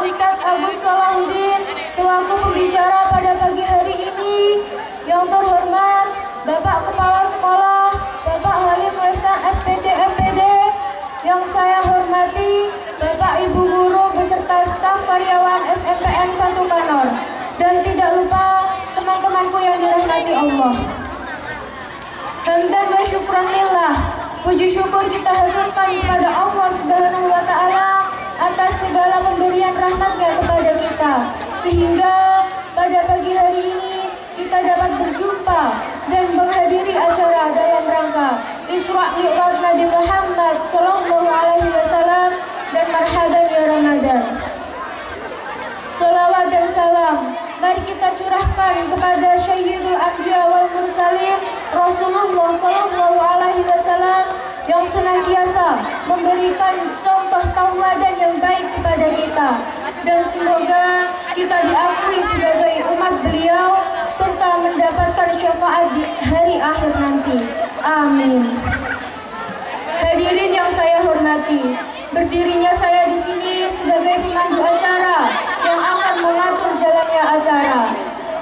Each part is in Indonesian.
Ustadz Agus Salahuddin selaku pembicara pada pagi hari ini. Yang terhormat Bapak Kepala Sekolah, Bapak Halim Westan SPD MPD. Yang saya hormati Bapak Ibu Guru beserta staf karyawan SMPN 1 Kanor. Dan tidak lupa teman-temanku yang dirahmati Allah. Hamdan wa syukran lillah. Puji syukur kita haturkan kepada Allah Subhanahu wa Ta'ala atas segala pemberian rahmat-Nya kepada kita, sehingga pada pagi hari ini kita dapat berjumpa dan menghadiri acara dalam rangka Isra Mi'raj Nabi Muhammad sallallahu alaihi wasallam dan marhaban ya Ramadan. Salawat dan salam mari kita curahkan kepada Sayyidul Anbiya wal Mursalin Rasulullah sallallahu alaihi wasallam yang senantiasa memberikan contoh tauladan yang baik kepada kita, dan semoga kita diakui sebagai umat beliau serta mendapatkan syafaat di hari akhir nanti. Amin. Hadirin yang saya hormati, berdirinya saya di sini sebagai pemandu acara yang akan mengatur jalannya acara.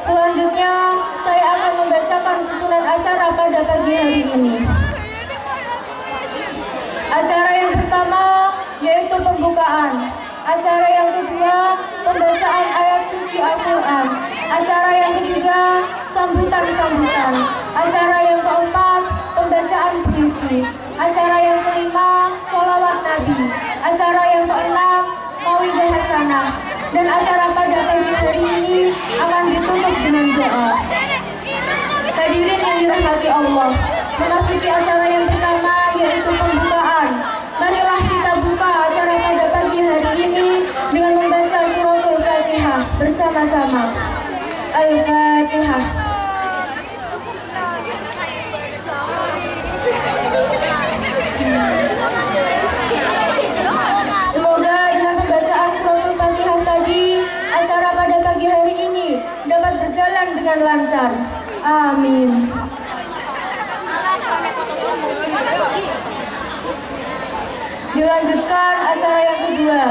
Selanjutnya, saya akan membacakan susunan acara pada pagi hari ini. Acara yang pertama yaitu pembukaan. Acara yang kedua, pembacaan ayat suci Al-Quran. Acara yang ketiga, sambutan-sambutan. Acara yang keempat, pembacaan puisi. Acara yang kelima, sholawat Nabi. Acara yang keenam, mawidah hasanah. Dan acara pada pagi hari ini akan ditutup dengan doa. Hadirin yang dirahmati Allah, memasuki acara yang pertama yaitu pembukaan. Marilah kita buka acara pada pagi hari ini dengan membaca suratul Fatihah bersama-sama. Al-Fatihah. Semoga dengan pembacaan suratul Fatihah tadi, acara pada pagi hari ini dapat berjalan dengan lancar. Amin. Dilanjutkan acara yang kedua,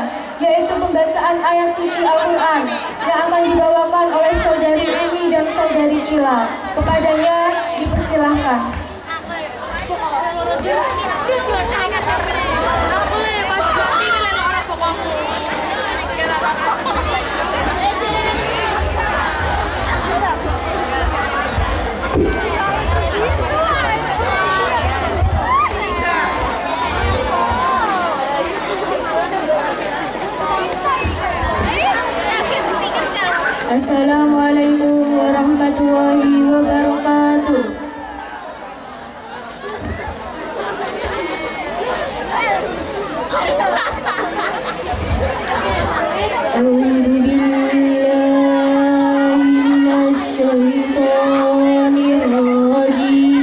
yaitu pembacaan ayat suci Al-Quran yang akan dibawakan oleh Saudari Umi dan Saudari Cila. Kepadanya dipersilahkan. Assalamualaikum warahmatullahi wabarakatuh. A'udzu billahi minasy syaithanir rajim.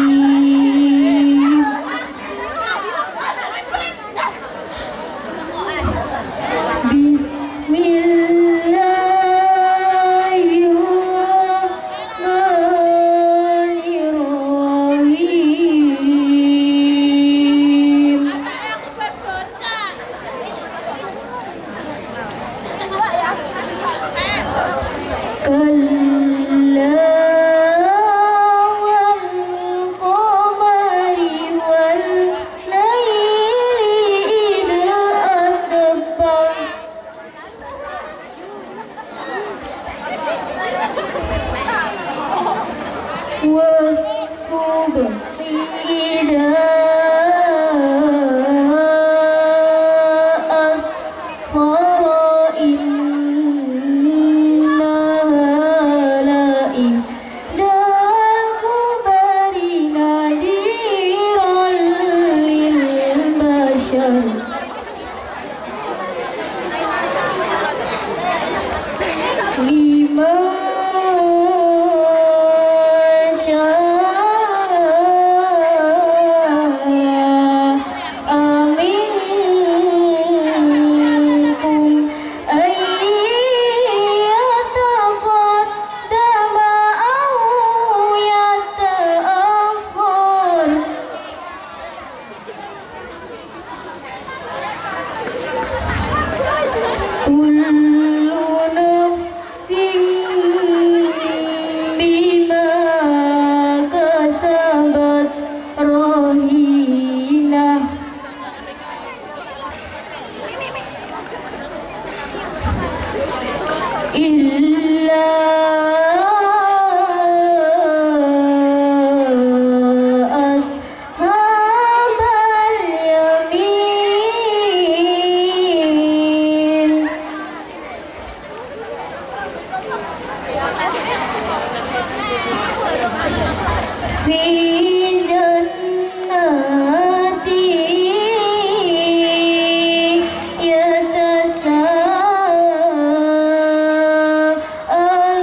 إلا أصحاب اليمين في جنات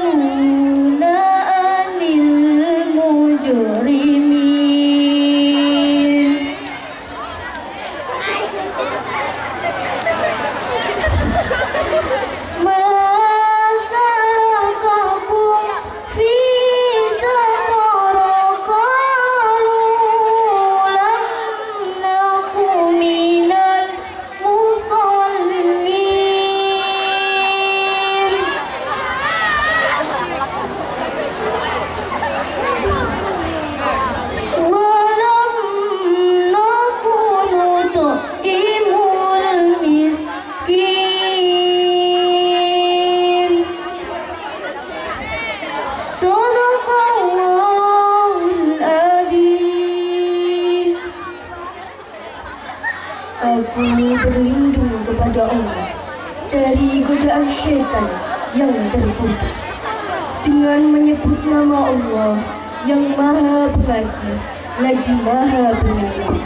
يتساءلون عن المجرمين ما سلككم في سقر قالوا لم نك من المصلين ولم نك نطعم المسكين Sadaqallahul Adzim. Aku berlindung kepada Allah dari godaan syaitan yang terkutuk dengan menyebut nama Allah yang Maha Pengasih lagi Maha Penyayang.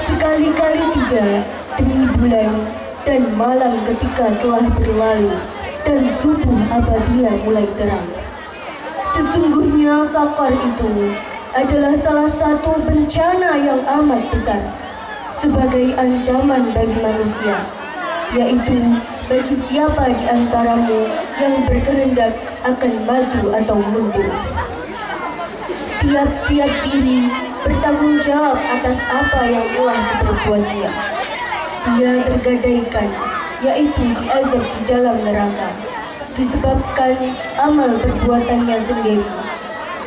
Sekali-kali tidak demi bulan dan malam ketika telah berlalu dan subuh apabila mulai terang. Sesungguhnya sakar itu adalah salah satu bencana yang amat besar sebagai ancaman bagi manusia, yaitu bagi siapa di antaramu yang berkehendak akan maju atau mundur. Tiap-tiap diri bertanggung jawab atas apa yang telah diperbuatnya. Dia tergadaikan, yaitu diazab di dalam neraka disebabkan amal perbuatannya sendiri,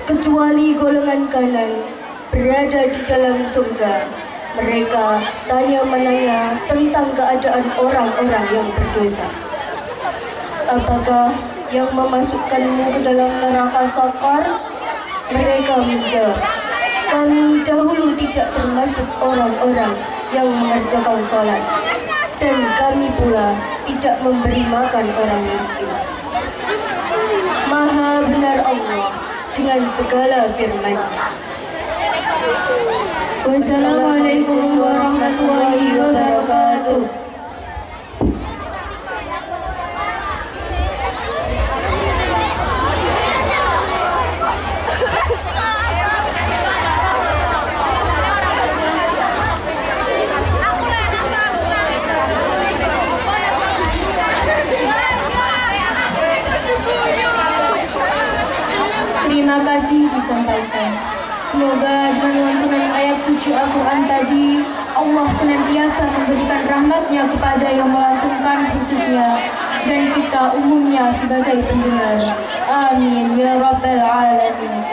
kecuali golongan kanan berada di dalam surga. Mereka tanya-menanya tentang keadaan orang-orang yang berdosa. Apakah yang memasukkanmu ke dalam neraka sakar? Mereka menjawab, kami dahulu tidak termasuk orang-orang yang mengerjakan sholat, dan kami pula tidak memberi makan orang miskin. Maha benar Allah dengan segala firman-Nya. Wassalamualaikum warahmatullahi wabarakatuh. Terima kasih disampaikan. Semoga dengan lantunan ayat suci Al-Quran tadi, Allah senantiasa memberikan rahmatnya kepada yang melantunkan khususnya, dan kita umumnya sebagai pendengar. Amin ya Rabbal Alamin.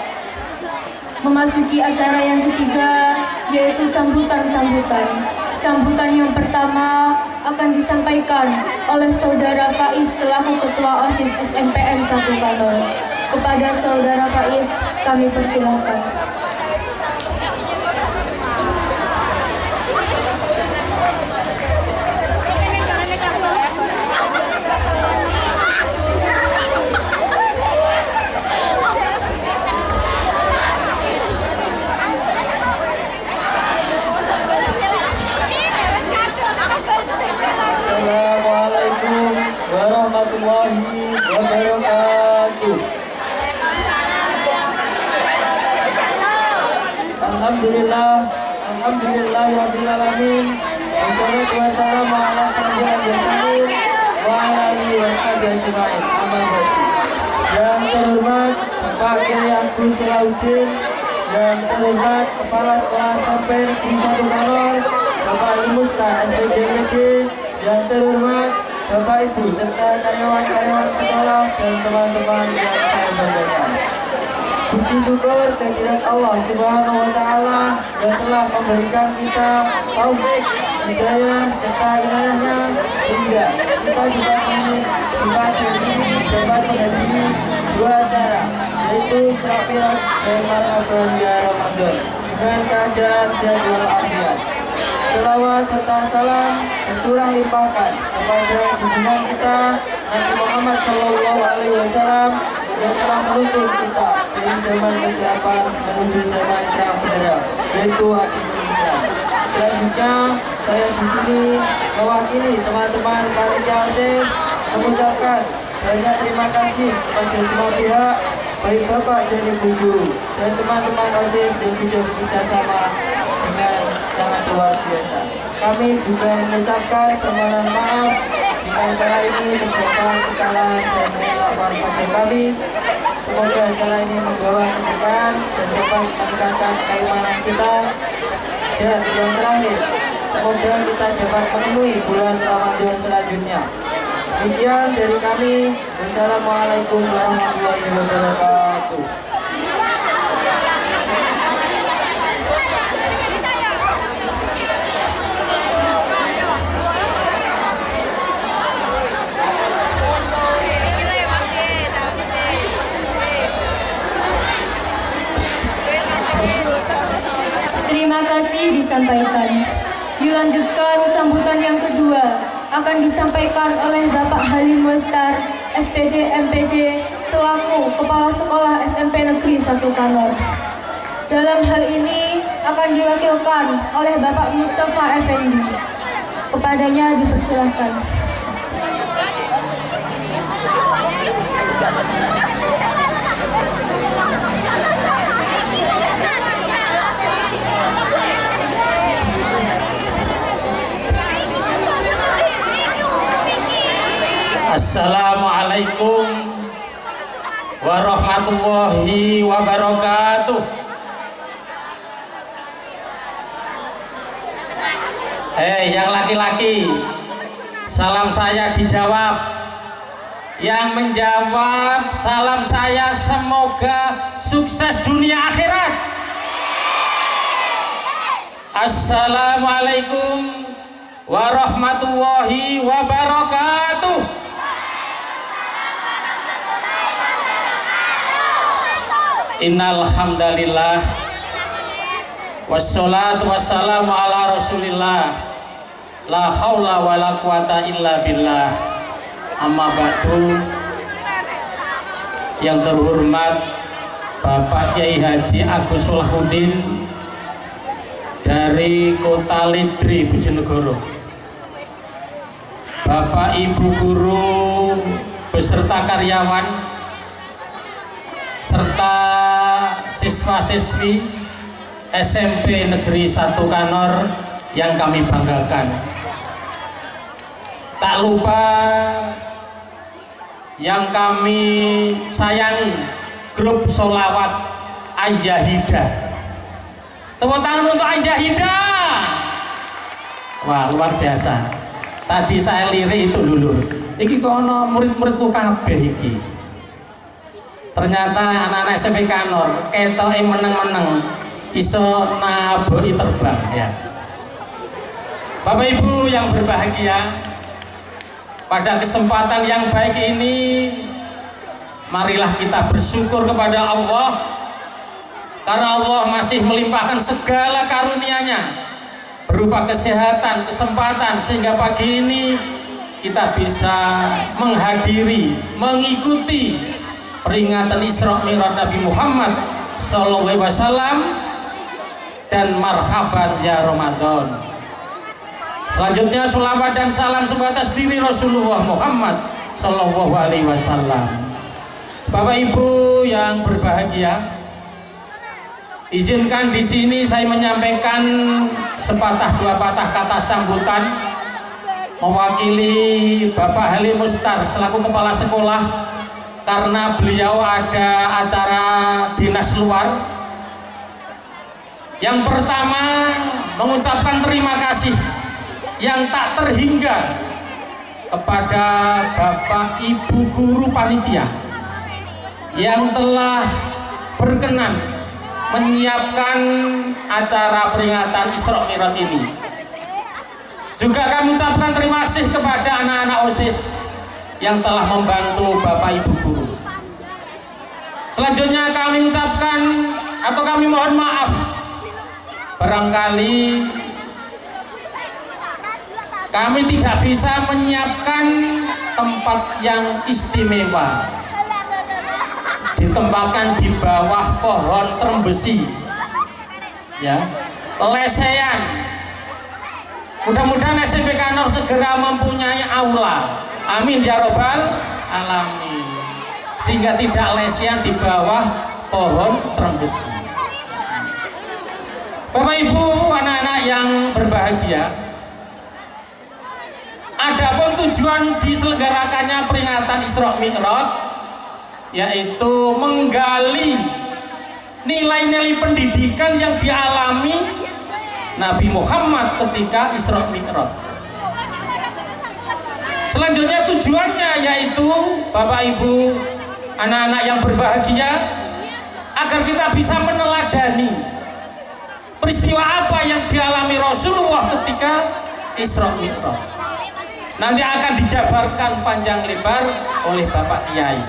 Memasuki acara yang ketiga, yaitu sambutan-sambutan. Sambutan yang pertama akan disampaikan oleh Saudara Faiz selaku Ketua OSIS SMPN 1 Kanon. Kepada Saudara Faiz, kami persilahkan. Assalamualaikum warahmatullahi wabarakatuh. Alhamdulillahirabbil alamin. Wassalatu wassalamu ala sayyidil mursalin wa ala alihi washabihi ajmain. Amma ba'du. Yang terhormat Bapak Kiai Agus Salahuddin, yang terhormat Kepala Sekolah SMP Negeri 1 Kanon, Bapak Ali Musta SPDMD, yang terhormat Bapak Ibu serta karyawan-karyawan sekolah dan teman-teman yang saya banggakan. Puji syukur kehadirat Allah Subhanahu wa Ta'ala yang telah memberikan kita taufik budaya serta wilayahnya, sehingga kita juga ini dapat menghadiri dua acara, yaitu Syafiat dan Marhaban ya Ramadan dengan keadaan sehat walafiat. Selawat serta salam tercurah limpahkan kepada junjungan kita Nabi Muhammad SAW yang telah menuntun kita dari zaman kegelapan menuju zaman terang benderang, yaitu agama Islam. Selanjutnya saya di sini mewakili teman-teman panitia OSIS mengucapkan banyak terima kasih kepada semua pihak, baik Bapak dan Ibu Guru dan teman-teman OSIS yang sudah bekerja sama dengan sangat luar biasa. Kami juga mengucapkan permohonan maaf jika acara ini terdapat kesalahan dan kesilapan pada kami. Semoga acara ini membawa keberkahan dan dapat meningkatkan keimanan kita. Dan yang terakhir, semoga kita dapat memenuhi bulan Ramadan selanjutnya. Demikian dari kami. Wassalamualaikum warahmatullahi wabarakatuh. Terima kasih disampaikan. Dilanjutkan sambutan yang kedua akan disampaikan oleh Bapak Halim Mustar, SPD MPD selaku Kepala Sekolah SMP Negeri 1 Kanor. Dalam hal ini akan diwakilkan oleh Bapak Mustafa Effendi. Kepadanya dipersilahkan. Assalamualaikum warahmatullahi wabarakatuh. Yang laki-laki, salam saya dijawab. Yang menjawab salam saya semoga sukses dunia akhirat. Assalamualaikum warahmatullahi wabarakatuh. Innal hamdalillah wassalatu wassalamu ala rasulillah la haula wala quwata illa billah. Amma ba'du. Yang terhormat Bapak Kiai Haji Agus Solahuddin dari Kota Lidri Bojonegoro, Bapak Ibu guru beserta karyawan serta siswa-siswi SMP Negeri 1 Kanor yang kami banggakan. Tak lupa yang kami sayangi, grup Sholawat Ayyahida. Tepuk tangan untuk Ayyahida. Wah, luar biasa. Tadi saya lirik itu dulu. Iki kono murid-muridku kabeh iki. Ternyata anak-anak SMP Kanor ketoke meneng-meneng iso naboki terbang ya. Bapak Ibu yang berbahagia, pada kesempatan yang baik ini marilah kita bersyukur kepada Allah karena Allah masih melimpahkan segala karunia-Nya berupa kesehatan, kesempatan sehingga pagi ini kita bisa menghadiri, mengikuti peringatan Isra Mi'raj Nabi Muhammad sallallahu alaihi wasallam dan marhaban ya Ramadan. Selanjutnya sholawat dan salam sebatas diri Rasulullah Muhammad sallallahu alaihi wasallam. Bapak Ibu yang berbahagia, izinkan di sini saya menyampaikan sepatah dua patah kata sambutan mewakili Bapak Halim Mustar selaku kepala sekolah karena beliau ada acara dinas luar. Yang pertama, mengucapkan terima kasih yang tak terhingga kepada Bapak Ibu guru panitia yang telah berkenan menyiapkan acara peringatan Isra Mi'raj ini. Juga kami ucapkan terima kasih kepada anak-anak OSIS yang telah membantu Bapak Ibu guru. Selanjutnya kami ucapkan atau kami mohon maaf, barangkali kami tidak bisa menyiapkan tempat yang istimewa, ditempatkan di bawah pohon trembesi, ya, lesehan. Mudah-mudahan SMP Kanor segera mempunyai aula. Amin ya robbal alamin. Sehingga tidak lesehan di bawah pohon trembesi. Bapak Ibu, anak-anak yang berbahagia, adapun tujuan diselenggarakannya peringatan Isra Mi'raj yaitu menggali nilai-nilai pendidikan yang dialami Nabi Muhammad ketika Isra Mi'raj. Selanjutnya tujuannya yaitu Bapak Ibu, anak-anak yang berbahagia, agar kita bisa meneladani peristiwa apa yang dialami Rasulullah ketika Isra Mi'raj. Nanti akan dijabarkan panjang lebar oleh Bapak Kiai.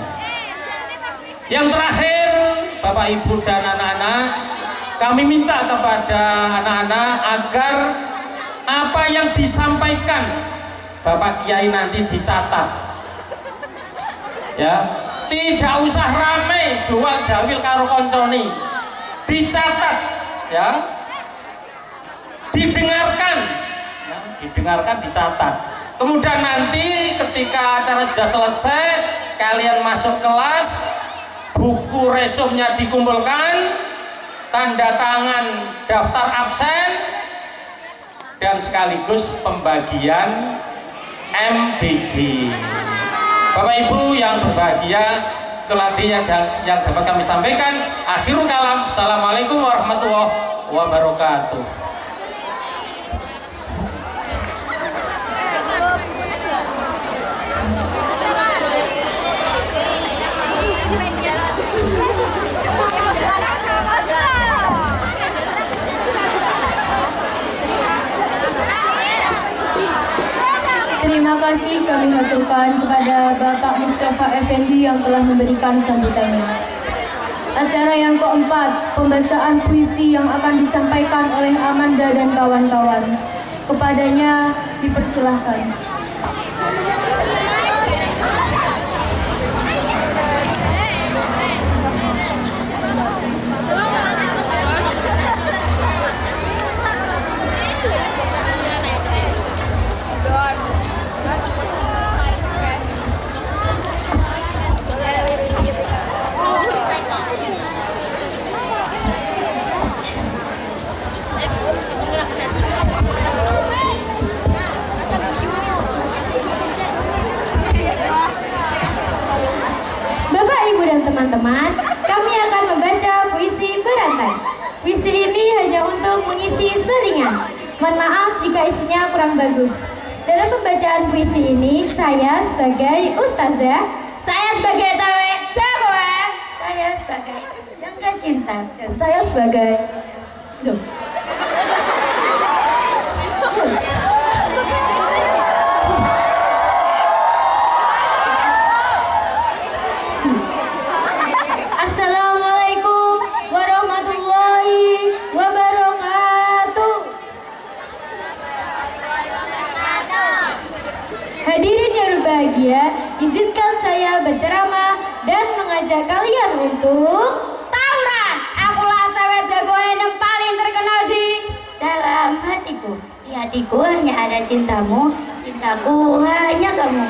Yang terakhir, Bapak Ibu dan anak-anak, kami minta kepada anak-anak agar apa yang disampaikan Bapak Kiai nanti dicatat, ya, tidak usah rame jual jawil karo konconi, dicatat, ya, didengarkan, ya, didengarkan, dicatat. Kemudian nanti ketika acara sudah selesai, kalian masuk kelas, buku resumnya dikumpulkan, tanda tangan daftar absen, dan sekaligus pembagian MBG. Bapak Ibu yang berbahagia, itulah yang dapat kami sampaikan. Akhirul kalam, assalamualaikum warahmatullahi wabarakatuh. Terima kasih kami haturkan kepada Bapak Mustafa Effendi yang telah memberikan sambutannya. Acara yang keempat, pembacaan puisi yang akan disampaikan oleh Amanda dan kawan-kawan. Kepadanya dipersilahkan. Teman-teman, kami akan membaca puisi berantai. Puisi ini hanya untuk mengisi selingan. Mohon maaf jika isinya kurang bagus. Dalam pembacaan puisi ini, saya sebagai ustazah, saya sebagai jagoan, Saya sebagai yang gak cinta. dan saya sebagai Assalamualaikum warahmatullahi wabarakatuh. Hadirin yang berbahagia, izinkan saya berceramah dan mengajak kalian untuk tawuran. Akulah cewek jagoan yang paling terkenal di Dalam hatiku, di hatiku hanya ada cintamu, cintaku hanya kamu.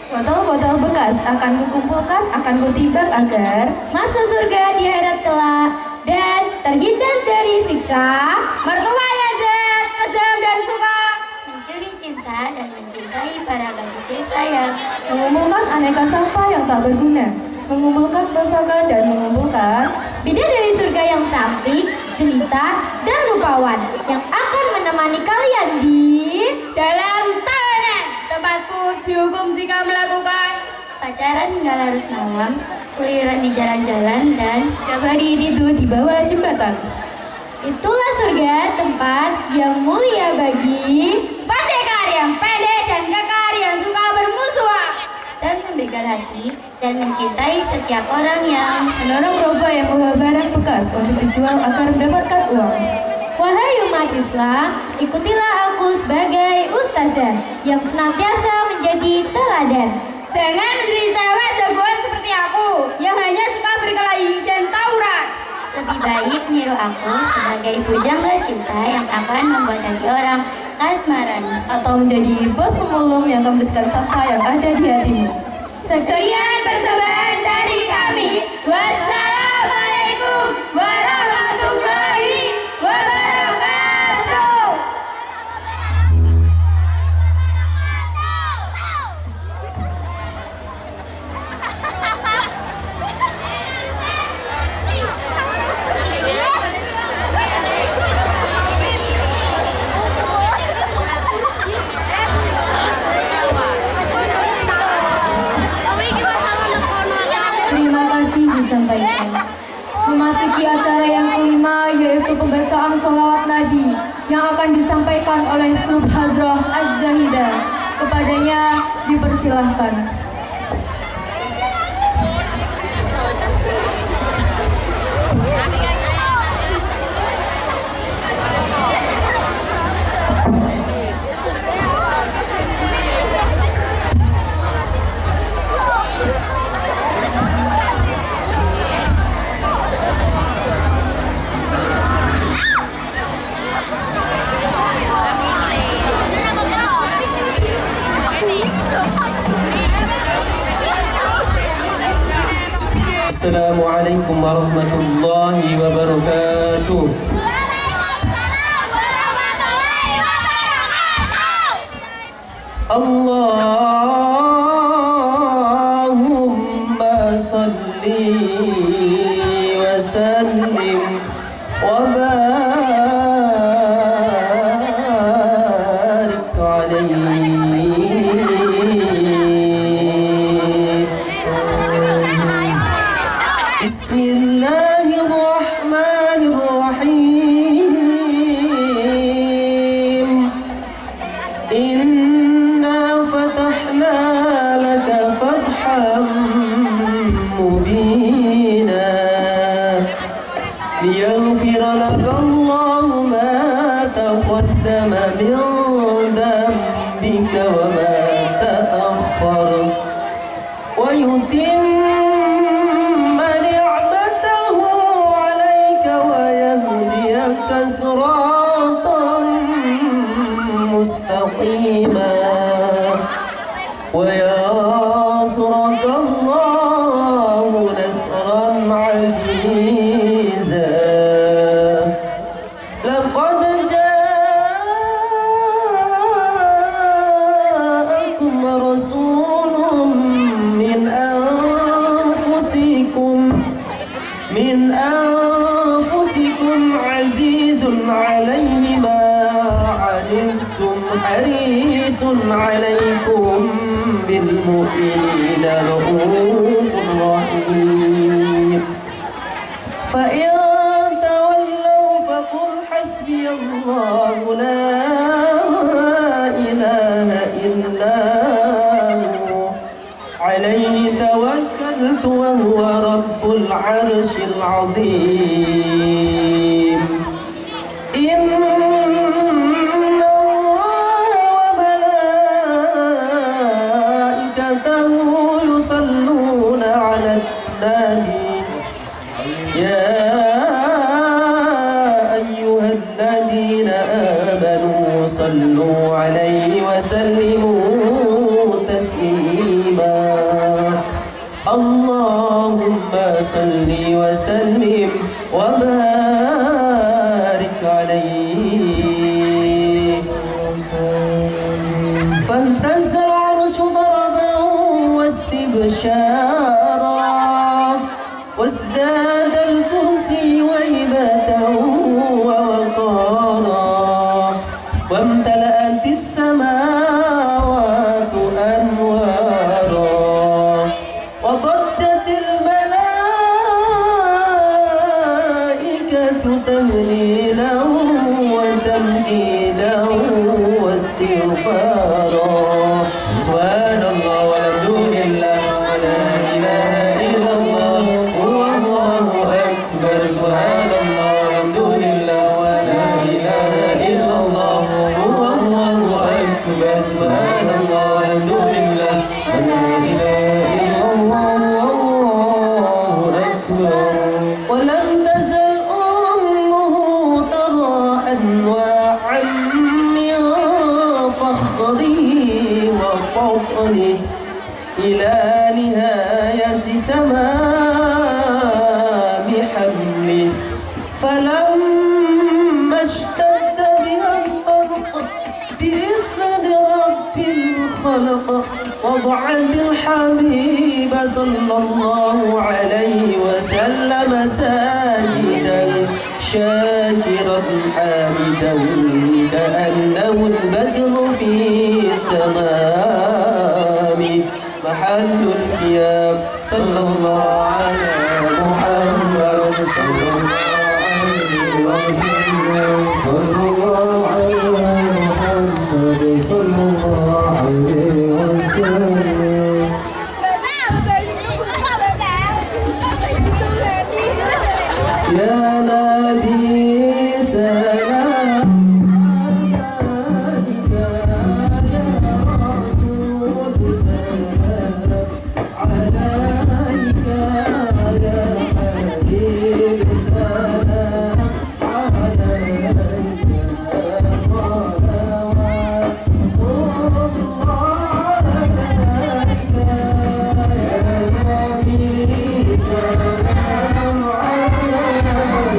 botol-botol bekas akan kukumpulkan, akan kutimbang agar masuk surga di akhirat kelak dan terhindar dari siksa mertua yang jahat, kejam dan suka Mencuri cinta dan mencintai para gadis desa yang mengumpulkan aneka sampah yang tak berguna, mengumpulkan pusaka dan mengumpulkan bidadari surga yang cantik, jelita, dan rupawan yang akan menemani kalian di dalam tahanan. Tempatku dihukum jika melakukan pacaran hingga larut malam, keluyuran di jalan-jalan, dan siap hari tidur di bawah jembatan. itulah surga, tempat yang mulia bagi dan kekar yang suka bermusuhan, dan membegal hati dan mencintai setiap orang yang menolong roba yang membawa barang bekas untuk dijual agar mendapatkan uang. Wahai umat Islam, ikutilah aku sebagai ustazah yang senantiasa menjadi teladan. Jangan menjadi cewek jagoan seperti aku yang hanya suka berkelahi dan tawuran. lebih baik niru aku sebagai pujangga cinta yang akan membuat hati orang kasmaran. Atau menjadi bos pemulung yang akan membersihkan sampah yang ada di hatimu. Sekian persembahan dari kami. Wassalamualaikum warahmatullahi wabarakatuh. Terima kasih disampaikan. Memasuki acara yang kelima yaitu pembacaan sholawat Nabi yang akan disampaikan oleh grup Hadrah Az-Zahidah. Kepadanya dipersilahkan. Assalamualaikum warahmatullahi wabarakatuh. Allahumma salli wa sallim wa barik alaihi. Bismillahirrahmanirrahim. Inna fatahna laka fatham mubina liyaghfira laka Allahu ma taqaddama min dhanbika wa ma ta'akhkhar wa yutimma ni'matahu 'alayka wa yahdiyaka siratan mustaqima wa yansuraka Allahu nasran 'aziza. Laqad ja'akum rasulun min anfusikum azizun 'alayhi ma 'anittum harisun 'alaykum bil mu'minina ra'ufur rahim. Fa in tawallaw faqul hasbiyallahu la ilaha illa hu 'alayhi tawakkaltu wa huwa rabbul 'arsyil 'azim. Inna Allaha wa malaikatahu yusalluna 'alan nabi ya ayyuhalladzina amanu sallu 'alaihi wa sallimu taslima. Allahumma salli wa sallim wa barik alaihi. Fantazzal arshu daraban wastibshara wasdada al-kursi waybatan wa waqara wamtala'at as-samawati anwara وضجت الملائكة تهليلا وتمجيدا واستغفارا. تمام حملي فلما اشتد بها الطرق بإذن رب الخلق وضعت الحبيب صلى الله عليه وسلم ساجدا شاكرا حامدا كأنه البدر في التمام محل القيام صلى الله على محمد صلى الله عليه وسلم صلى الله على محمد صلى الله عليه وسلم يا نبي سلام عليك يا رسول سلام عليك يا حبيب سلام عليك صلوات الله عليك يا نبي سلام عليك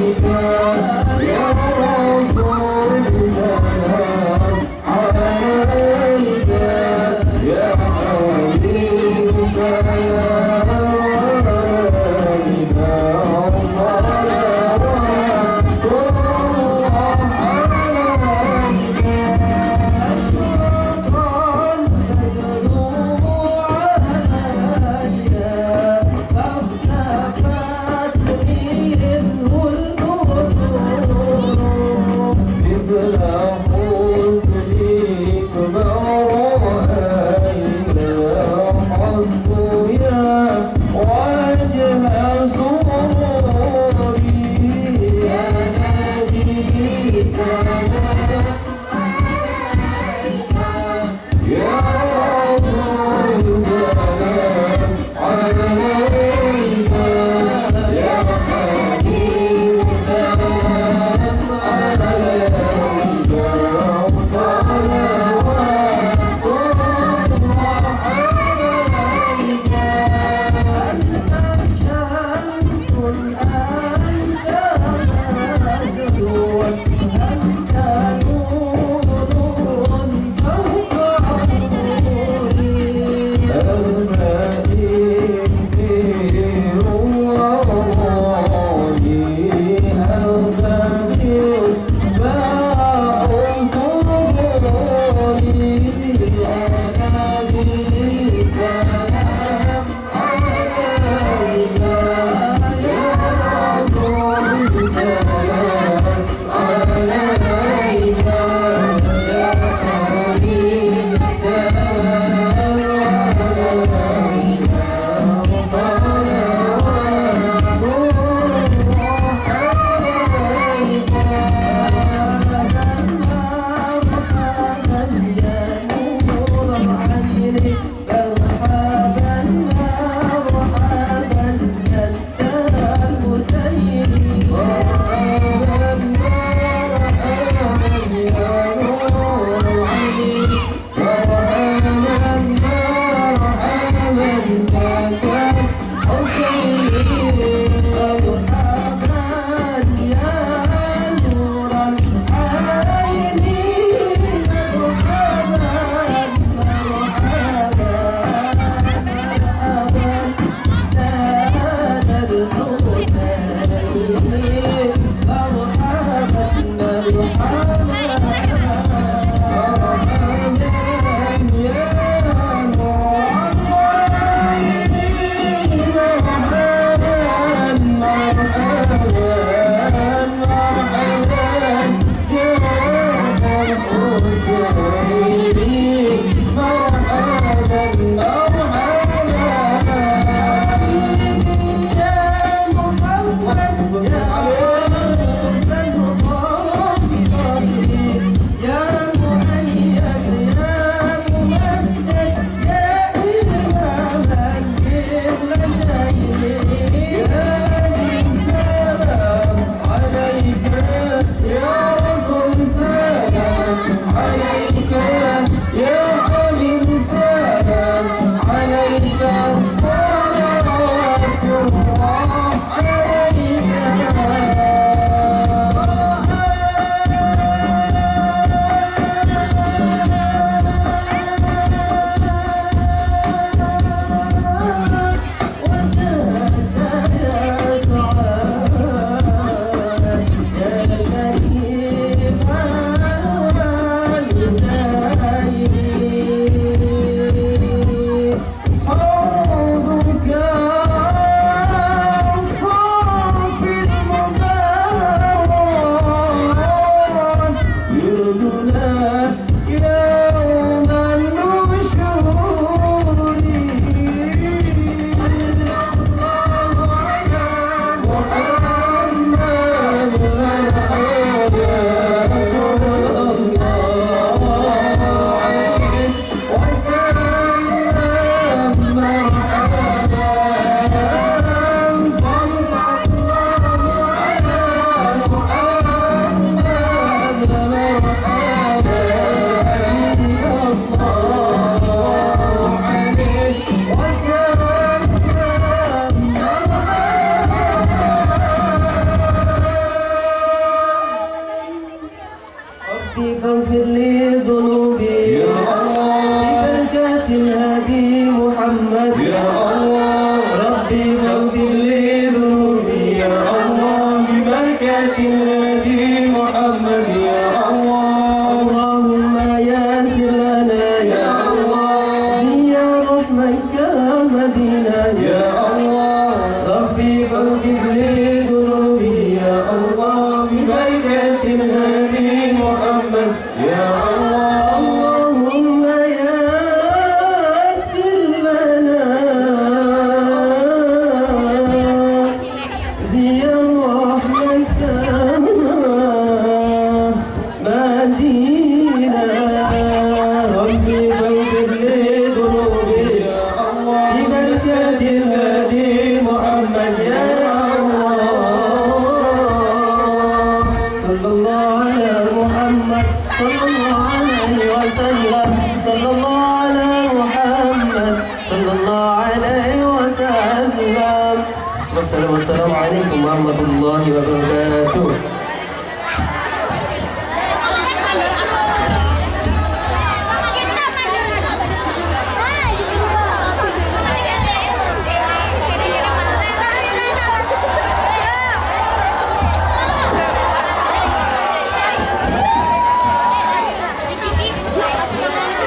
وسلم. Wassalamualaikum warahmatullahi wabarakatuh.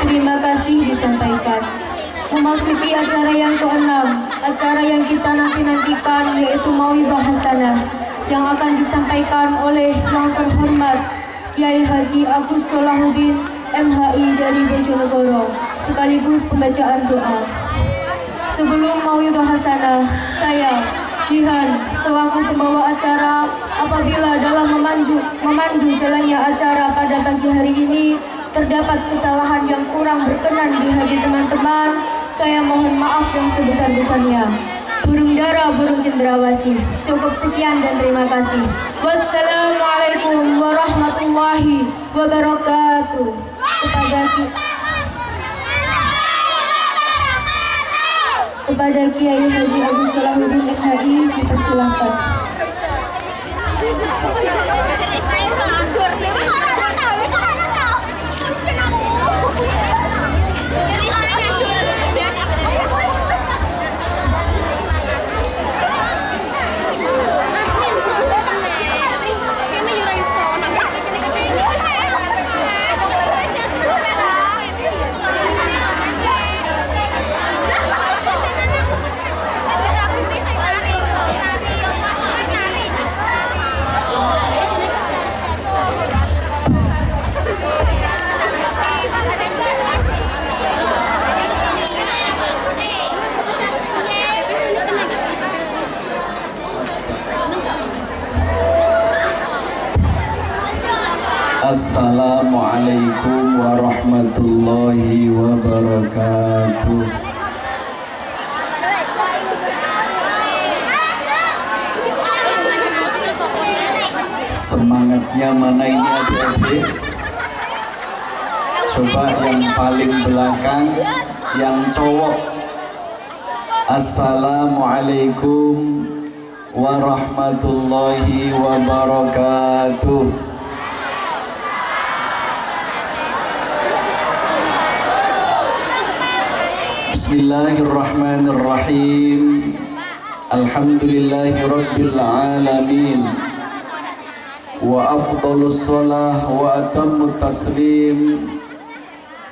Terima kasih disampaikan. Memasuki acara yang keenam, acara yang kita nanti-nantikan yaitu Mauidhah Hasanah yang akan disampaikan oleh yang terhormat Kiai Haji Agus Solahuddin MHI dari Bojonegoro sekaligus pembacaan doa. Sebelum Mauidhah Hasanah, saya Jihan selaku pembawa acara apabila dalam memandu jalannya acara pada pagi hari ini terdapat kesalahan yang kurang berkenan di hati teman-teman, saya mohon maaf yang sebesar-besarnya. Burung dara, burung cendrawasih. Cukup sekian dan terima kasih. Wassalamualaikum warahmatullahi wabarakatuh. Kepada Kiai Haji Agus Solahuddin MHI dipersilahkan. Assalamualaikum warahmatullahi wabarakatuh. Semangatnya mana ini adik-adik? Coba yang paling belakang, yang cowok. Assalamualaikum warahmatullahi wabarakatuh. Bismillahirrahmanirrahim. Alhamdulillahi rabbil alamin. Wa afdalus salah wa atammut taslim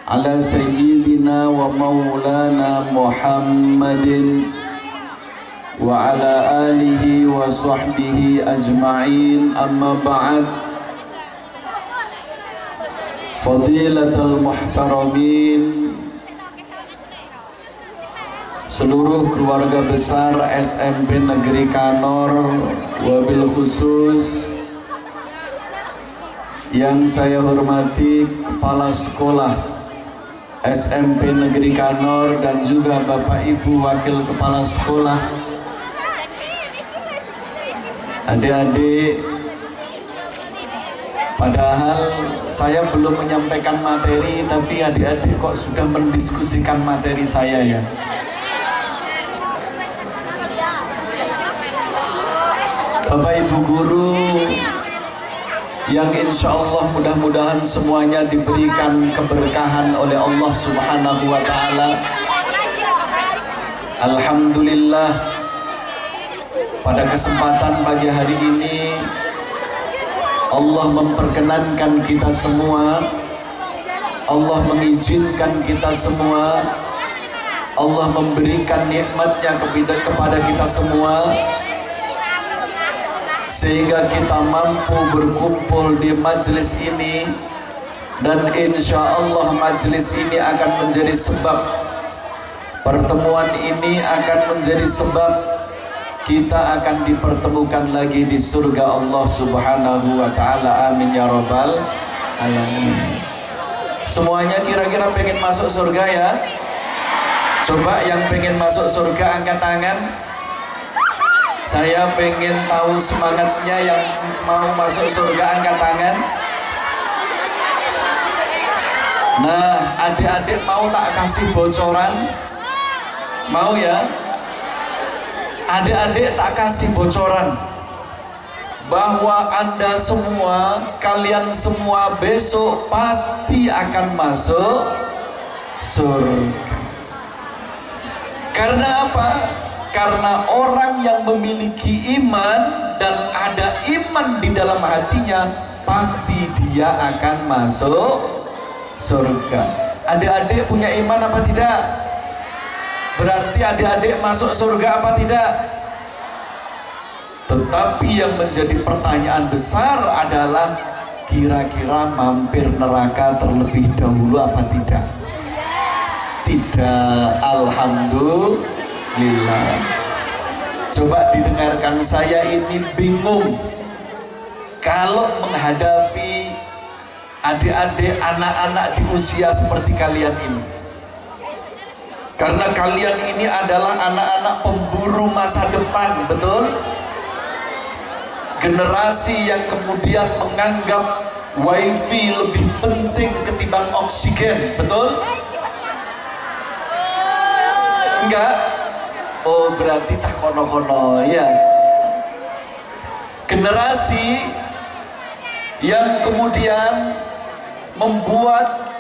ala sayyidina wa maulana Muhammadin wa ala alihi wa sahbihi ajma'in. Amma ba'd. Fadilatul muhtaramin, seluruh keluarga besar SMP Negeri Kanor, wabil khusus yang saya hormati Kepala Sekolah SMP Negeri Kanor dan juga Bapak Ibu Wakil Kepala Sekolah, adik-adik. Padahal saya belum menyampaikan materi, tapi adik-adik kok sudah mendiskusikan materi saya ya. Bapak Ibu guru yang insya Allah mudah-mudahan semuanya diberikan keberkahan oleh Allah Subhanahu wa Ta'ala. Alhamdulillah, pada kesempatan pagi hari ini Allah memperkenankan kita semua, Allah mengizinkan kita semua, Allah memberikan nikmatnya kepada kita semua, sehingga kita mampu berkumpul di majelis ini. Dan insya Allah majelis ini akan menjadi sebab, pertemuan ini akan menjadi sebab kita akan dipertemukan lagi di surga Allah Subhanahu wa Ta'ala. Amin ya rabbal alamin. Semuanya kira-kira pengen masuk surga ya? Coba yang pengen masuk surga angkat tangan. Saya pengen tahu semangatnya yang mau masuk surga, angkat tangan. Nah, adik-adik mau tak kasih bocoran? Mau ya? Adik-adik tak kasih bocoran bahwa Anda semua, kalian semua besok pasti akan masuk surga. Karena apa? Karena orang yang memiliki iman dan ada iman di dalam hatinya, pasti dia akan masuk surga. Adik-adik punya iman apa tidak? Berarti adik-adik masuk surga apa tidak? Tetapi yang menjadi pertanyaan besar adalah kira-kira mampir neraka terlebih dahulu apa tidak? Tidak. Alhamdulillah. Coba didengarkan, saya ini bingung kalau menghadapi adik-adik, anak-anak di usia seperti kalian ini. Karena kalian ini adalah anak-anak pemburu masa depan, betul? Generasi yang kemudian menganggap wifi lebih penting ketimbang oksigen, betul? Enggak? Oh, berarti cah kono-kono, ya. Generasi yang kemudian membuat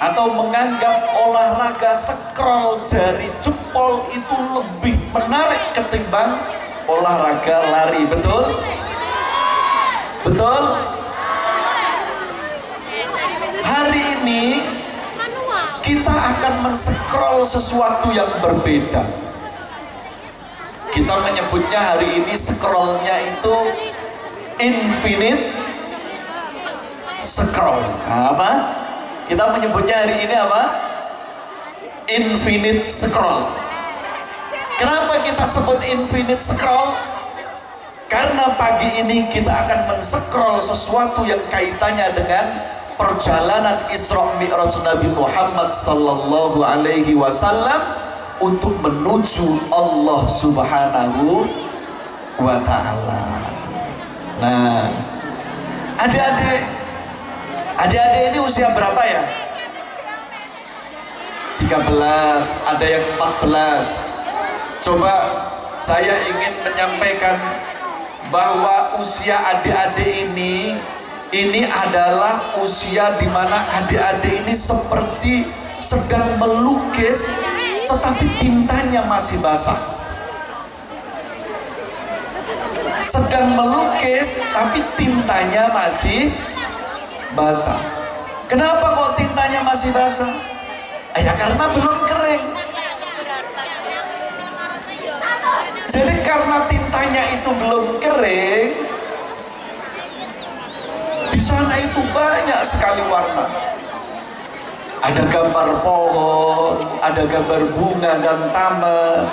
atau menganggap olahraga scroll jari jempol itu lebih menarik ketimbang olahraga lari, betul? Betul? Hari ini kita akan men-scroll sesuatu yang berbeda. Kita menyebutnya hari ini scrollnya itu infinite scroll. Nah, apa? Kita menyebutnya hari ini apa? Infinite scroll. Kenapa kita sebut infinite scroll? Karena pagi ini kita akan men-scroll sesuatu yang kaitannya dengan perjalanan Isra Mi'raj Nabi Muhammad sallallahu alaihi wasallam untuk menuju Allah Subhanahu wa taala. Nah, adik-adik ini usia berapa ya? 13, ada yang 14. Coba saya ingin menyampaikan bahwa usia adik-adik ini adalah usia di mana adik-adik ini seperti sedang melukis tetapi tintanya masih basah. Sedang melukis tapi tintanya masih basah. Kenapa kok tintanya masih basah? Ya karena belum kering. Jadi karena tintanya itu belum kering, di sana itu banyak sekali warna. Ada gambar pohon, ada gambar bunga dan taman,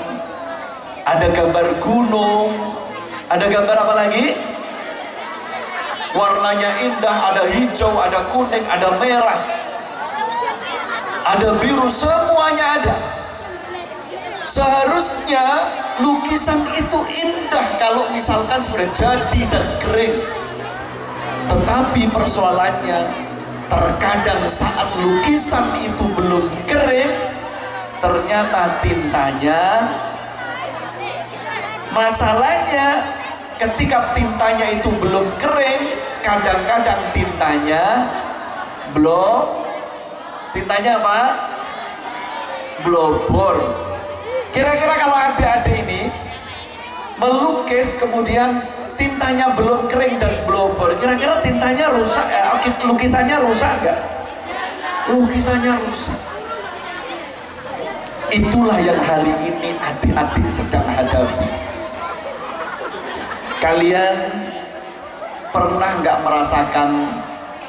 ada gambar gunung, ada gambar apa lagi? Warnanya indah, ada hijau, ada kuning, ada merah, ada biru, semuanya ada. Seharusnya lukisan itu indah kalau misalkan sudah jadi dan kering. Tetapi persoalannya, terkadang saat lukisan itu belum kering, ternyata tintanya, masalahnya ketika tintanya itu belum kering, kadang-kadang tintanya apa? Blobor. Kira-kira kalau adik-adik ini melukis kemudian tintanya belum kering dan blobor, kira-kira tintanya rusak, lukisannya rusak nggak? Lukisannya rusak. Itulah yang hari ini adik-adik sedang hadapi. Kalian pernah nggak merasakan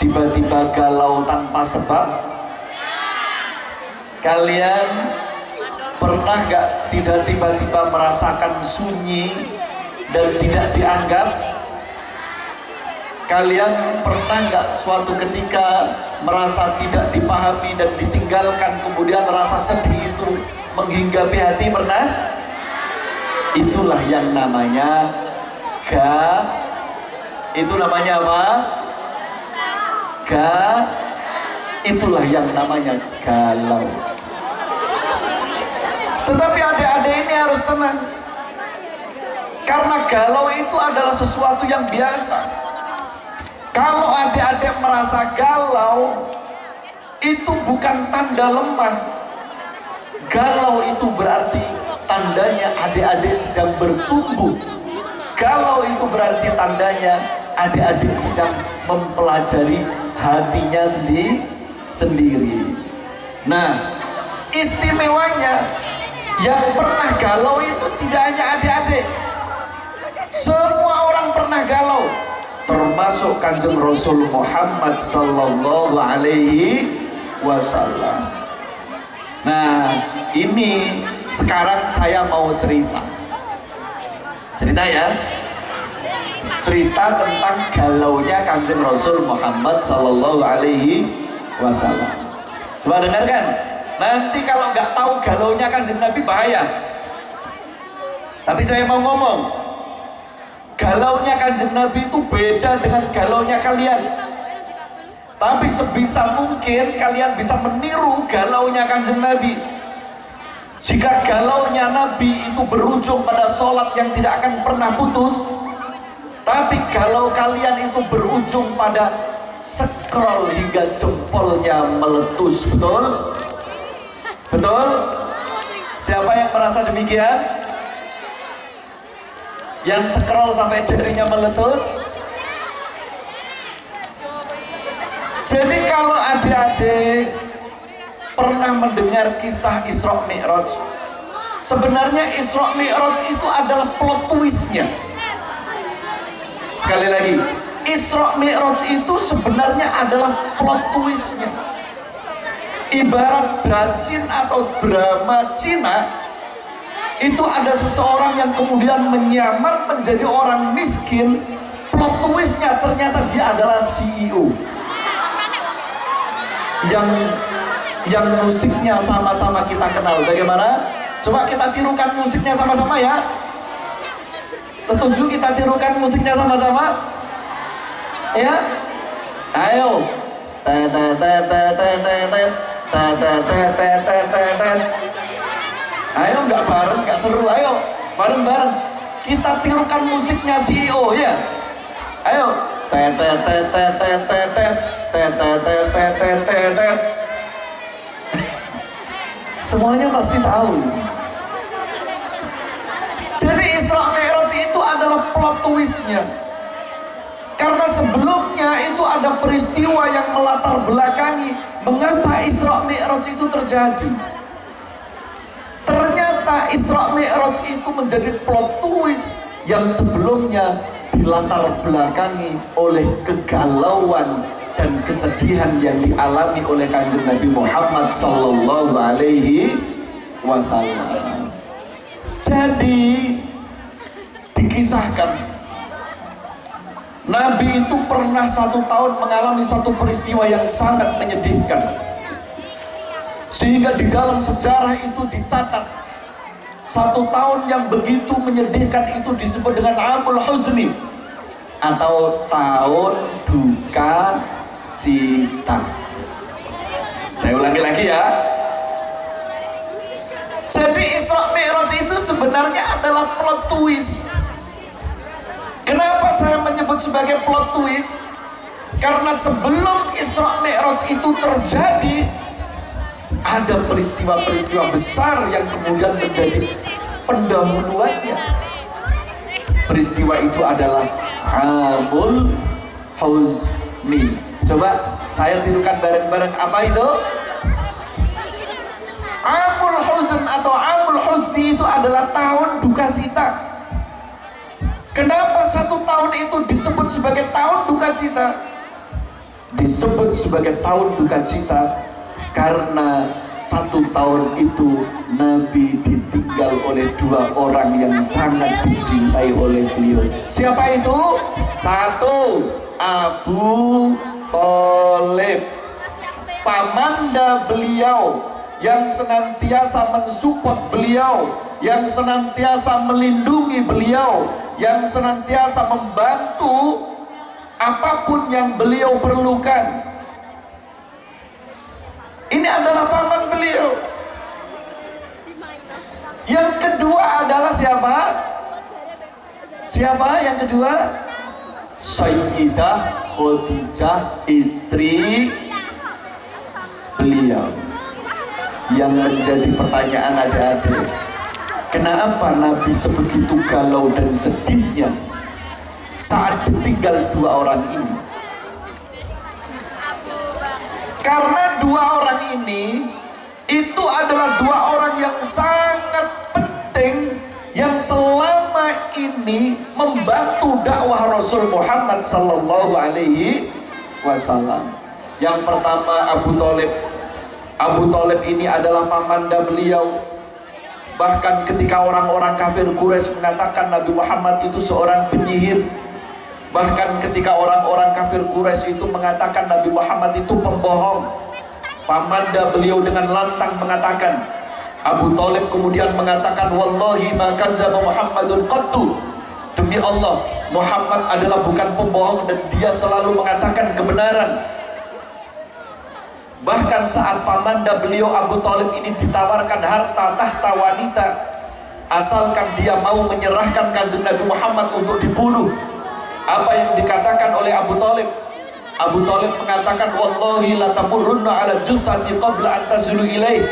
tiba-tiba galau tanpa sebab? Kalian pernah nggak tidak tiba-tiba merasakan sunyi dan tidak dianggap? Kalian pernah nggak suatu ketika merasa tidak dipahami dan ditinggalkan, kemudian rasa sedih itu menghinggapi hati? Pernah? Itulah yang namanya itu namanya apa? Itulah yang namanya galau. Tetapi adik-adik ini harus tenang. Karena galau itu adalah sesuatu yang biasa. Kalau adik-adik merasa galau, itu bukan tanda lemah. Galau itu berarti tandanya adik-adik sedang bertumbuh. Galau itu berarti tandanya adik-adik sedang mempelajari hatinya sendiri. Nah, istimewanya yang pernah galau itu tidak hanya adik-adik. Semua orang pernah galau, termasuk Kanjeng Rasul Muhammad sallallahu alaihi wasallam. Nah, ini sekarang saya mau cerita ya. Cerita tentang galaunya Kanjeng Rasul Muhammad sallallahu alaihi wasallam. Coba dengarkan. Nanti kalau nggak tahu galaunya Kanjeng Nabi bahaya. Tapi saya mau ngomong, galaunya Kanjeng Nabi itu beda dengan galaunya kalian. Tapi sebisa mungkin kalian bisa meniru galaunya Kanjeng Nabi. Jika galaunya Nabi itu berujung pada sholat yang tidak akan pernah putus, tapi galau kalian itu berujung pada scroll hingga jempolnya meletus. Betul? Betul? Siapa yang merasa demikian? Yang scroll sampai jarinya meletus? Jadi kalau adik-adik pernah mendengar kisah Isra Mi'raj, sebenarnya Isra Mi'raj itu adalah plot twistnya. Sekali lagi, Isra Mi'raj itu sebenarnya adalah plot twistnya. Ibarat dracin atau drama Cina, itu ada seseorang yang kemudian menyamar menjadi orang miskin. Plot twistnya ternyata dia adalah CEO yang musiknya sama-sama kita kenal. Bagaimana? Coba kita tirukan musiknya sama-sama ya. Setuju kita tirukan musiknya sama-sama? Ya? Ayo. Ayo, nggak bareng, nggak seru. Ayo, bareng-bareng. Kita tirukan musiknya CEO ya. Ayo. Semuanya pasti tahu. Jadi Isra Mi'raj itu adalah plot twistnya. Karena sebelumnya itu ada peristiwa yang melatar belakangi mengapa Isra Mi'raj itu terjadi. Ternyata Isra Mi'raj itu menjadi plot twist yang sebelumnya dilatar belakangi oleh kegalauan dan kesedihan yang dialami oleh Kanjeng Nabi Muhammad sallallahu alaihi wasallam. Jadi dikisahkan Nabi itu pernah 1 tahun mengalami satu peristiwa yang sangat menyedihkan, sehingga di dalam sejarah itu dicatat 1 tahun yang begitu menyedihkan itu disebut dengan Amul Huzni atau tahun duka cita. Saya ulangi lagi ya. Jadi Isra Mi'raj itu sebenarnya adalah plot twist. Kenapa saya menyebut sebagai plot twist? Karena sebelum Isra Mi'raj itu terjadi, ada peristiwa-peristiwa besar yang kemudian menjadi pendahuluannya. Peristiwa itu adalah Amul Huzni. Coba saya tirukan bareng-bareng, apa itu? Amul Huzn atau Amul Huzni itu adalah tahun duka cita. Kenapa 1 tahun itu disebut sebagai tahun duka cita? Disebut sebagai tahun duka cita karena 1 tahun itu Nabi ditinggal oleh 2 orang yang sangat dicintai oleh beliau. Siapa itu? 1, Abu Thalib, pamanda beliau, yang senantiasa mensupport beliau, yang senantiasa melindungi beliau, yang senantiasa membantu apapun yang beliau perlukan. Ini adalah paman beliau. Yang kedua adalah siapa? Siapa yang kedua? Sayyidah Khadijah, istri beliau. Yang menjadi pertanyaan adik-adik, kenapa Nabi sebegitu galau dan sedihnya saat ditinggal dua orang ini? Karena dua orang ini itu adalah dua orang yang sangat penting, yang selama ini membantu dakwah Rasul Muhammad sallallahu alaihi wasallam. Yang pertama Abu Thalib. Abu Thalib ini adalah pamanda beliau. Bahkan ketika orang-orang kafir Quraisy mengatakan Nabi Muhammad itu seorang penyihir, bahkan ketika orang-orang kafir Quraisy itu mengatakan Nabi Muhammad itu pembohong, pamanda beliau dengan lantang mengatakan, Abu Thalib kemudian mengatakan, wallahi ma kadzdzaba Muhammadun qattu, demi Allah Muhammad adalah bukan pembohong dan dia selalu mengatakan kebenaran. Bahkan saat pamanda beliau Abu Thalib ini ditawarkan harta tahta wanita asalkan dia mau menyerahkan kanjeng Nabi Muhammad untuk dibunuh, apa yang dikatakan oleh Abu Thalib? Abu Thalib mengatakan, wallahi la tamurrunna ala jutsati qabla an tasilu ilaih.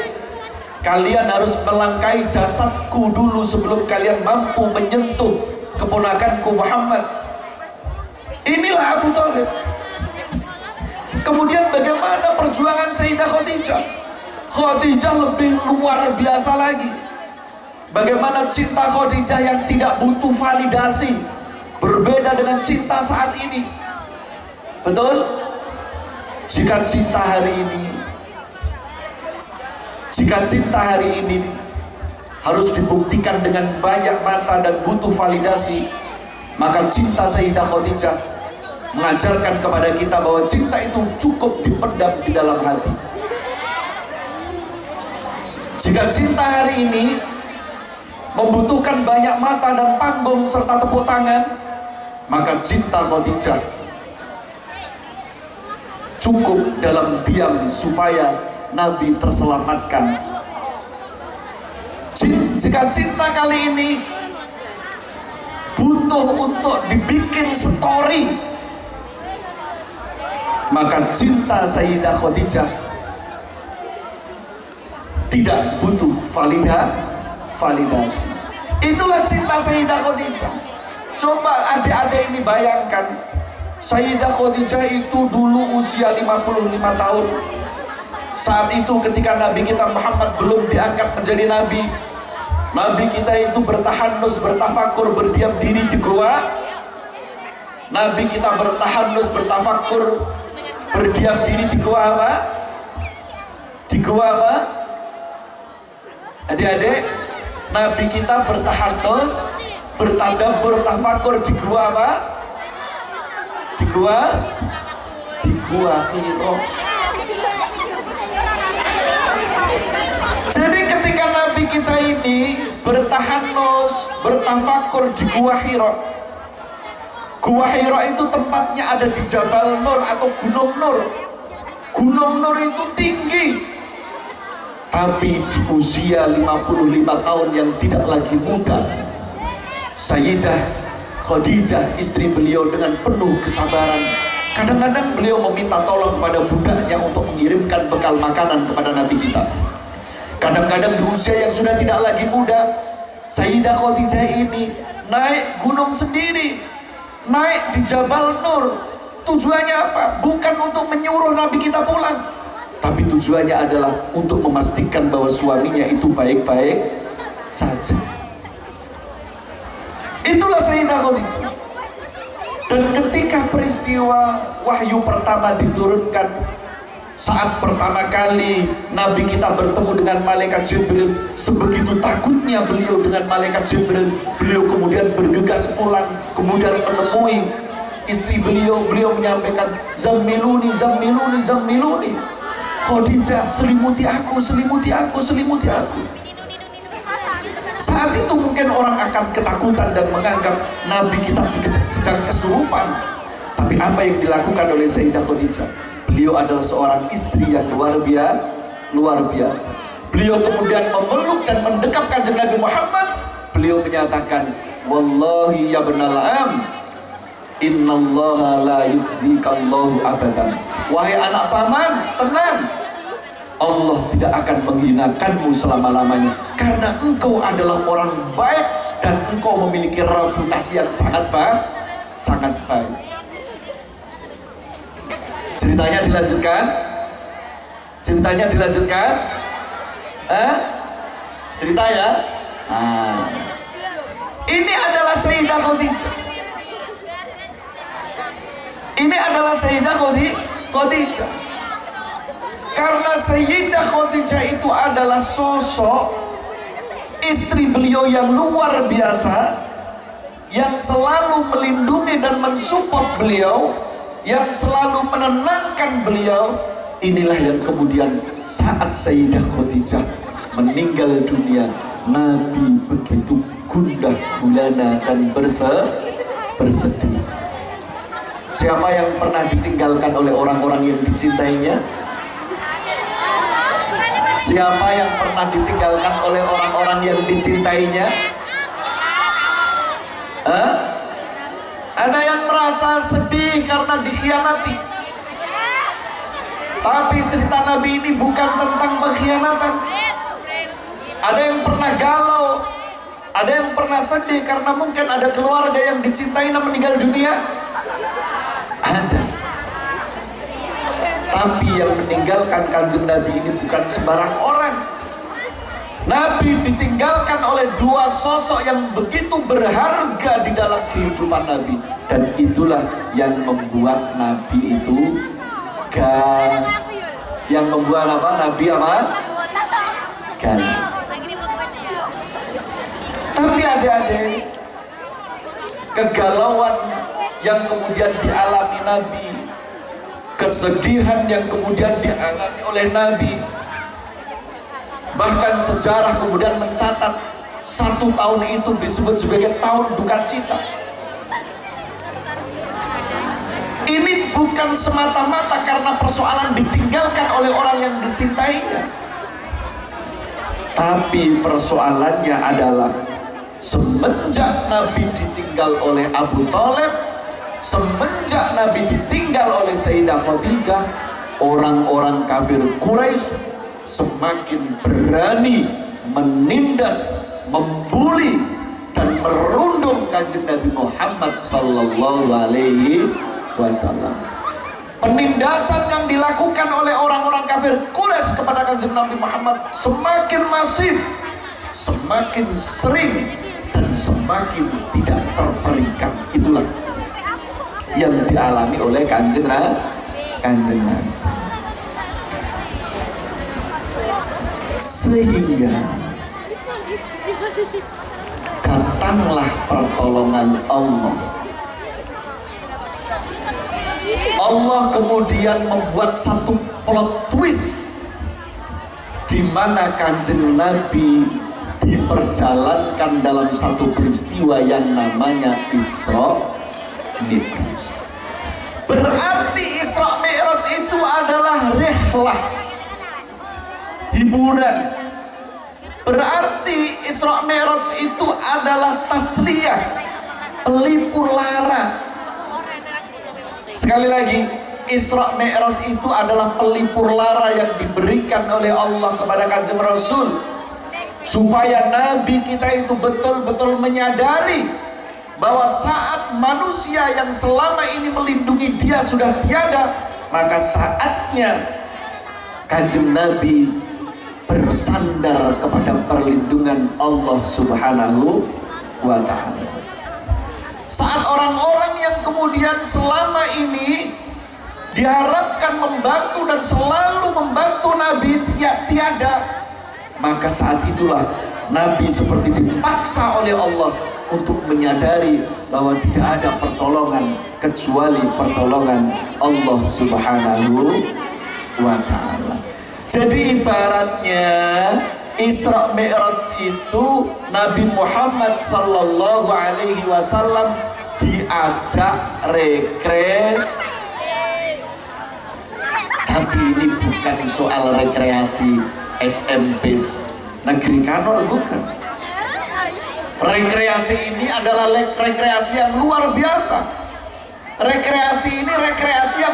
Kalian harus melangkahi jasadku dulu sebelum kalian mampu menyentuh keponakanku Muhammad. Inilah Abu Thalib. Kemudian bagaimana perjuangan Sayyidah Khadijah? Khadijah lebih luar biasa lagi. Bagaimana cinta Khadijah yang tidak butuh validasi, berbeda dengan cinta saat ini. Betul? Jika cinta hari ini harus dibuktikan dengan banyak mata dan butuh validasi, maka cinta Sayyidah Khadijah mengajarkan kepada kita bahwa cinta itu cukup dipendam di dalam hati. Jika cinta hari ini membutuhkan banyak mata dan panggung serta tepuk tangan, maka cinta Khadijah cukup dalam diam supaya Nabi terselamatkan. Jika cinta kali ini butuh untuk dibikin story, maka cinta Sayyidah Khadijah tidak butuh validasi. Itulah cinta Sayyidah Khadijah. Coba adik-adik ini bayangkan, Sayyidah Khadijah itu dulu usia 55 tahun. Saat itu ketika Nabi kita Muhammad belum diangkat menjadi Nabi, Nabi kita itu bertahanus, bertafakur, berdiam diri di gua. Nabi kita bertahanus, bertafakur, berdiam diri di gua apa? Di gua apa? Adik-adik, Nabi kita bertahanus, bertadabbur, bertafakur di gua apa? Di gua Hira. Jadi ketika Nabi kita ini bertahanus, bertafakur di gua Hira. Gua Hira itu tempatnya ada di Jabal Nur atau Gunung Nur. Gunung Nur itu tinggi, tapi di usia 55 tahun yang tidak lagi muda, Sayyidah Khadijah istri beliau dengan penuh kesabaran. Kadang-kadang beliau meminta tolong kepada budaknya untuk mengirimkan bekal makanan kepada Nabi kita. Kadang-kadang di usia yang sudah tidak lagi muda, Sayyidah Khadijah ini naik gunung sendiri, naik di Jabal Nur. Tujuannya apa? Bukan untuk menyuruh Nabi kita pulang, tapi tujuannya adalah untuk memastikan bahwa suaminya itu baik-baik saja. Itulah Sayyidah Khadijah. Dan ketika peristiwa wahyu pertama diturunkan, saat pertama kali Nabi kita bertemu dengan malaikat Jibril, sebegitu takutnya beliau dengan malaikat Jibril, beliau kemudian bergegas pulang, kemudian menemui istri beliau. Beliau menyampaikan, zammiluni, zammiluni, zammiluni. Khadijah, selimuti aku, selimuti aku, selimuti aku. Saat itu mungkin orang akan ketakutan dan menganggap Nabi kita sedang kesurupan. Tapi apa yang dilakukan oleh Sayyidah Khadijah? Beliau adalah seorang istri yang luar biasa. Beliau kemudian memeluk dan mendekap kanjeng Nabi Muhammad. Beliau menyatakan, wallahi ya benal am, innallaha la yukhzikallahu abadan. Wahai anak paman, tenang, Allah tidak akan menghinakanmu selama-lamanya, karena engkau adalah orang baik dan engkau memiliki reputasi yang sangat baik. Ceritanya dilanjutkan? Cerita ya? Ini adalah Sayyidah Khadijah. Karena Sayyidah Khadijah itu adalah sosok istri beliau yang luar biasa, yang selalu melindungi dan mensupport beliau, yang selalu menenangkan beliau. Inilah yang kemudian saat Sayyidah Khadijah meninggal dunia, Nabi begitu gundah gulana dan bersedih. Siapa yang pernah ditinggalkan oleh orang-orang yang dicintainya? Siapa yang pernah ditinggalkan oleh orang-orang yang dicintainya? Ada yang merasa sedih karena dikhianati. Tapi cerita Nabi ini bukan tentang pengkhianatan. Ada yang pernah galau, ada yang pernah sedih karena mungkin ada keluarga yang dicintai dan meninggal dunia. Ada. Tapi yang meninggalkan Kanjeng Nabi ini bukan sembarang orang. Nabi ditinggalkan oleh dua sosok yang begitu berharga di dalam kehidupan Nabi, dan itulah yang membuat Nabi itu Nabi galau. Tapi adik-adik, kegalauan yang kemudian dialami Nabi, kesedihan yang kemudian dialami oleh Nabi, bahkan sejarah kemudian mencatat 1 tahun itu disebut sebagai tahun duka cita. Ini bukan semata-mata karena persoalan ditinggalkan oleh orang yang dicintainya, tapi persoalannya adalah semenjak Nabi ditinggal oleh Abu Thalib, semenjak Nabi ditinggal oleh Sayyidah Khadijah, orang-orang kafir Quraisy semakin berani menindas, membuli dan merundung Kanjeng Nabi Muhammad sallallahu alaihi wasallam. Penindasan yang dilakukan oleh orang-orang kafir Quraisy kepada Kanjeng Nabi Muhammad semakin masif, semakin sering, dan semakin tidak terperikan. Itulah yang dialami oleh Kanjeng Nabi. Sehingga datanglah pertolongan Allah. Allah kemudian membuat satu plot twist di mana Kanjeng Nabi diperjalankan dalam satu peristiwa yang namanya Isra Mi'raj. Berarti Isra Mi'raj itu adalah rihlah, hiburan. Berarti Isra Mi'raj itu adalah tasliyah, pelipur lara. Sekali lagi, Isra Mi'raj itu adalah pelipur lara yang diberikan oleh Allah kepada Kanjeng Rasul, supaya Nabi kita itu betul-betul menyadari bahwa saat manusia yang selama ini melindungi dia sudah tiada, maka saatnya Kanjeng Nabi bersandar kepada perlindungan Allah Subhanahu wa ta'ala. Saat orang-orang yang kemudian selama ini diharapkan membantu dan selalu membantu Nabi tiada, maka saat itulah Nabi seperti dipaksa oleh Allah untuk menyadari bahwa tidak ada pertolongan kecuali pertolongan Allah Subhanahu wa ta'ala. Jadi ibaratnya Isra Mi'raj itu Nabi Muhammad sallallahu alaihi wasallam diajak tapi ini bukan soal rekreasi SMP Negeri Kanor, bukan. Rekreasi ini adalah rekreasi yang luar biasa. Rekreasi ini rekreasi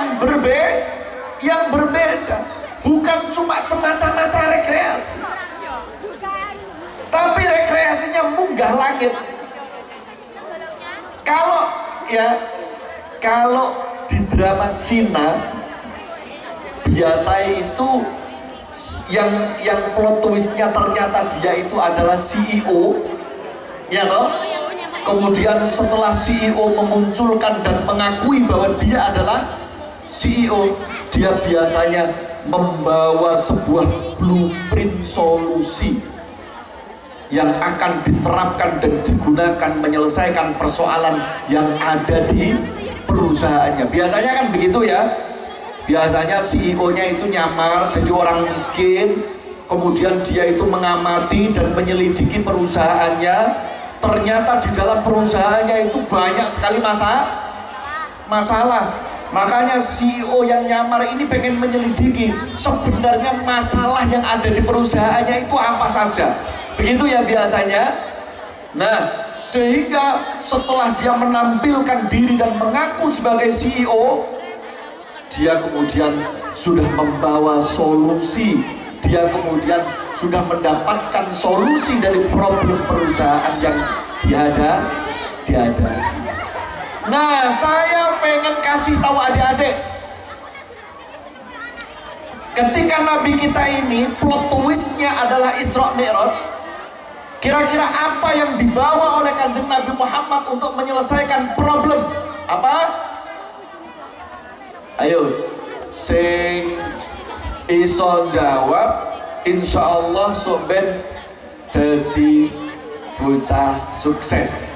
yang berbeda. Bukan cuma semata-mata rekreasi, tapi rekreasinya munggah langit. Kalau di drama Cina biasa itu yang plot twistnya ternyata dia itu adalah CEO, ya toh? Kemudian setelah CEO memunculkan dan mengakui bahwa dia adalah CEO, dia biasanya membawa sebuah blueprint solusi yang akan diterapkan dan digunakan menyelesaikan persoalan yang ada di perusahaannya. Biasanya kan begitu ya. Biasanya CEO-nya itu nyamar jadi orang miskin, kemudian dia itu mengamati dan menyelidiki perusahaannya. Ternyata di dalam perusahaannya itu banyak sekali masalah. Makanya CEO yang nyamar ini pengen menyelidiki sebenarnya masalah yang ada di perusahaannya itu apa saja. Begitu ya biasanya. Nah, sehingga setelah dia menampilkan diri dan mengaku sebagai CEO, dia kemudian sudah membawa solusi. Dia kemudian sudah mendapatkan solusi dari problem perusahaan yang dihadapi. Nah, saya pengen kasih tahu adik-adik, ketika Nabi kita ini plot twistnya adalah Isra Mi'raj, kira-kira apa yang dibawa oleh Kanjeng Nabi Muhammad untuk menyelesaikan problem? Apa? Ayo, sing iso jawab, insya Allah sok ben dadi bocah sukses.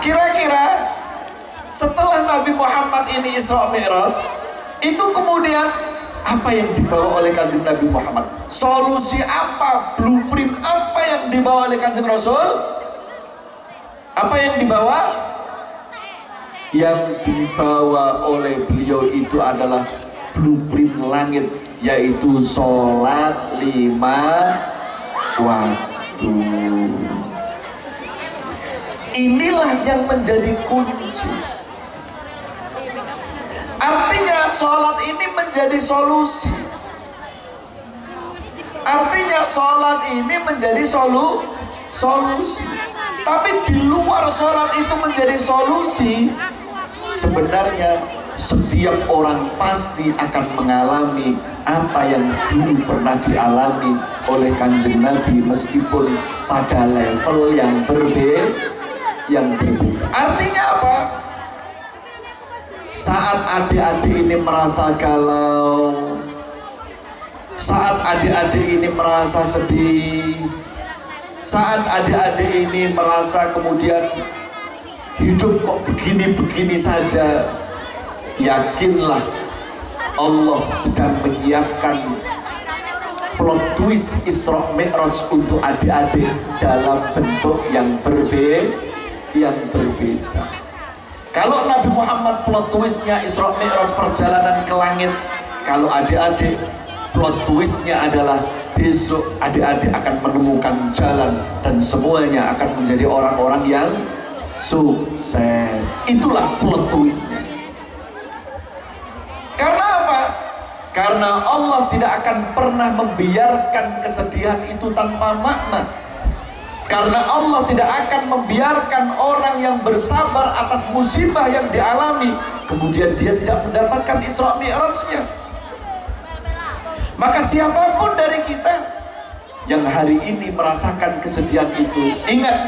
Kira-kira setelah Nabi Muhammad ini Isra Mi'raj, itu kemudian apa yang dibawa oleh Kanjeng Nabi Muhammad? Solusi apa? Blueprint apa yang dibawa oleh Kanjeng Rasul? Apa yang dibawa? Yang dibawa oleh beliau itu adalah blueprint langit, yaitu sholat 5 waktu. Inilah yang menjadi kunci. Artinya sholat ini menjadi solusi. Artinya sholat ini menjadi solusi. Tapi di luar sholat itu menjadi solusi, sebenarnya setiap orang pasti akan mengalami apa yang dulu pernah dialami oleh Kanjeng Nabi, meskipun pada level yang berbeda. Artinya apa? Saat adik-adik ini merasa galau, saat adik-adik ini merasa sedih, saat adik-adik ini merasa kemudian hidup kok begini-begini saja, yakinlah Allah sedang menyiapkan plot twist Isra Mi'raj untuk adik-adik dalam bentuk yang berbeda. Kalau Nabi Muhammad plot twistnya Isra Mi'raj perjalanan ke langit, kalau adik-adik plot twistnya adalah besok adik-adik akan menemukan jalan dan semuanya akan menjadi orang-orang yang sukses. Itulah plot twistnya. Karena apa? Karena Allah tidak akan pernah membiarkan kesedihan itu tanpa makna. Karena Allah tidak akan membiarkan orang yang bersabar atas musibah yang dialami kemudian dia tidak mendapatkan Isra Mi'rajnya. Maka siapapun dari kita yang hari ini merasakan kesedihan itu, ingat,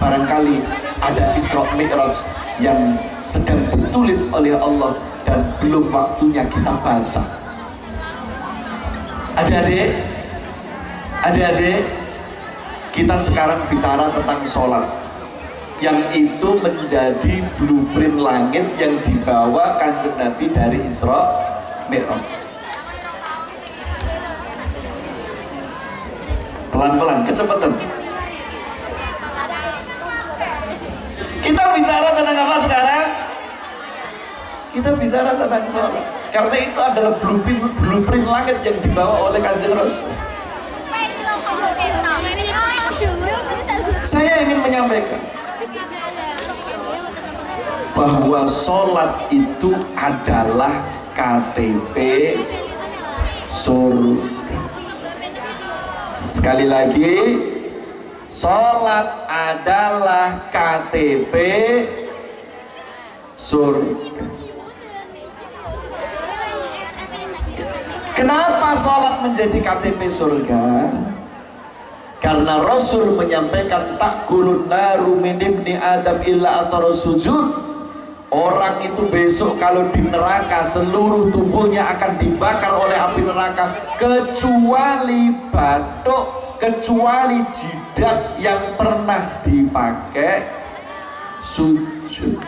barangkali ada Isra Mi'raj yang sedang ditulis oleh Allah dan belum waktunya kita baca. Adik-adik, kita sekarang bicara tentang sholat, yang itu menjadi blueprint langit yang dibawa Kanjeng Nabi dari Isra Mi'raj. Pelan-pelan, kecepatan. Kita bicara tentang apa sekarang? Kita bicara tentang sholat, karena itu adalah blueprint langit yang dibawa oleh Kanjeng Rasul. Saya ingin menyampaikan bahwa sholat itu adalah KTP surga. Sekali lagi, sholat adalah KTP surga. Kenapa sholat menjadi KTP surga? Karena Rasul menyampaikan takulun naru min ibni Adam illa athara sujud. Orang itu besok kalau di neraka seluruh tubuhnya akan dibakar oleh api neraka kecuali batuk, kecuali jidat yang pernah dipakai sujud.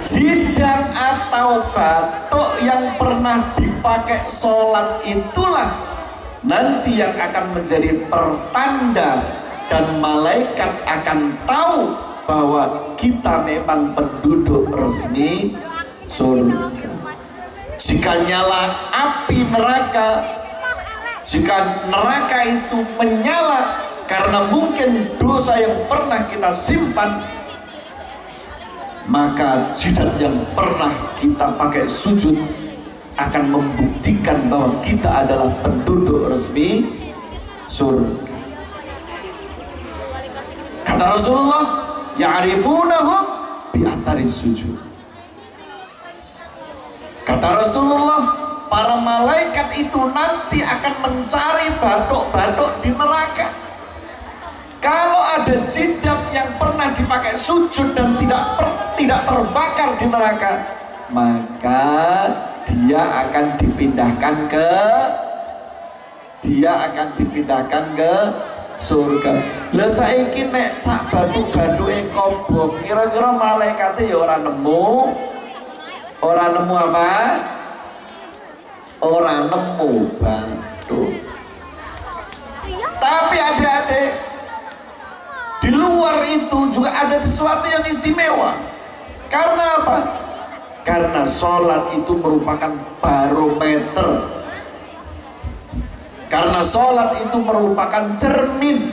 Jidat atau batuk yang pernah dipakai sholat itulah nanti yang akan menjadi pertanda dan malaikat akan tahu bahwa kita memang penduduk resmi surga. Jika nyala api neraka, jika neraka itu menyala karena mungkin dosa yang pernah kita simpan, maka jidat yang pernah kita pakai sujud akan membuktikan bahwa kita adalah penduduk resmi surga. Kata Rasulullah, ya'rifunahum bi atharis sujud. Kata Rasulullah, para malaikat itu nanti akan mencari batuk-batuk di neraka. Kalau ada jidat yang pernah dipakai sujud dan tidak terbakar di neraka, maka dia akan dipindahkan ke surga. Lah saiki nek sak bathuk-bathuke kobong, kira-kira malaikate ya ora nemu apa? Ora nemu bathuk. Tapi adik-adik, di luar itu juga ada sesuatu yang istimewa. Karena apa? Karena sholat itu merupakan barometer. Karena sholat itu merupakan cermin.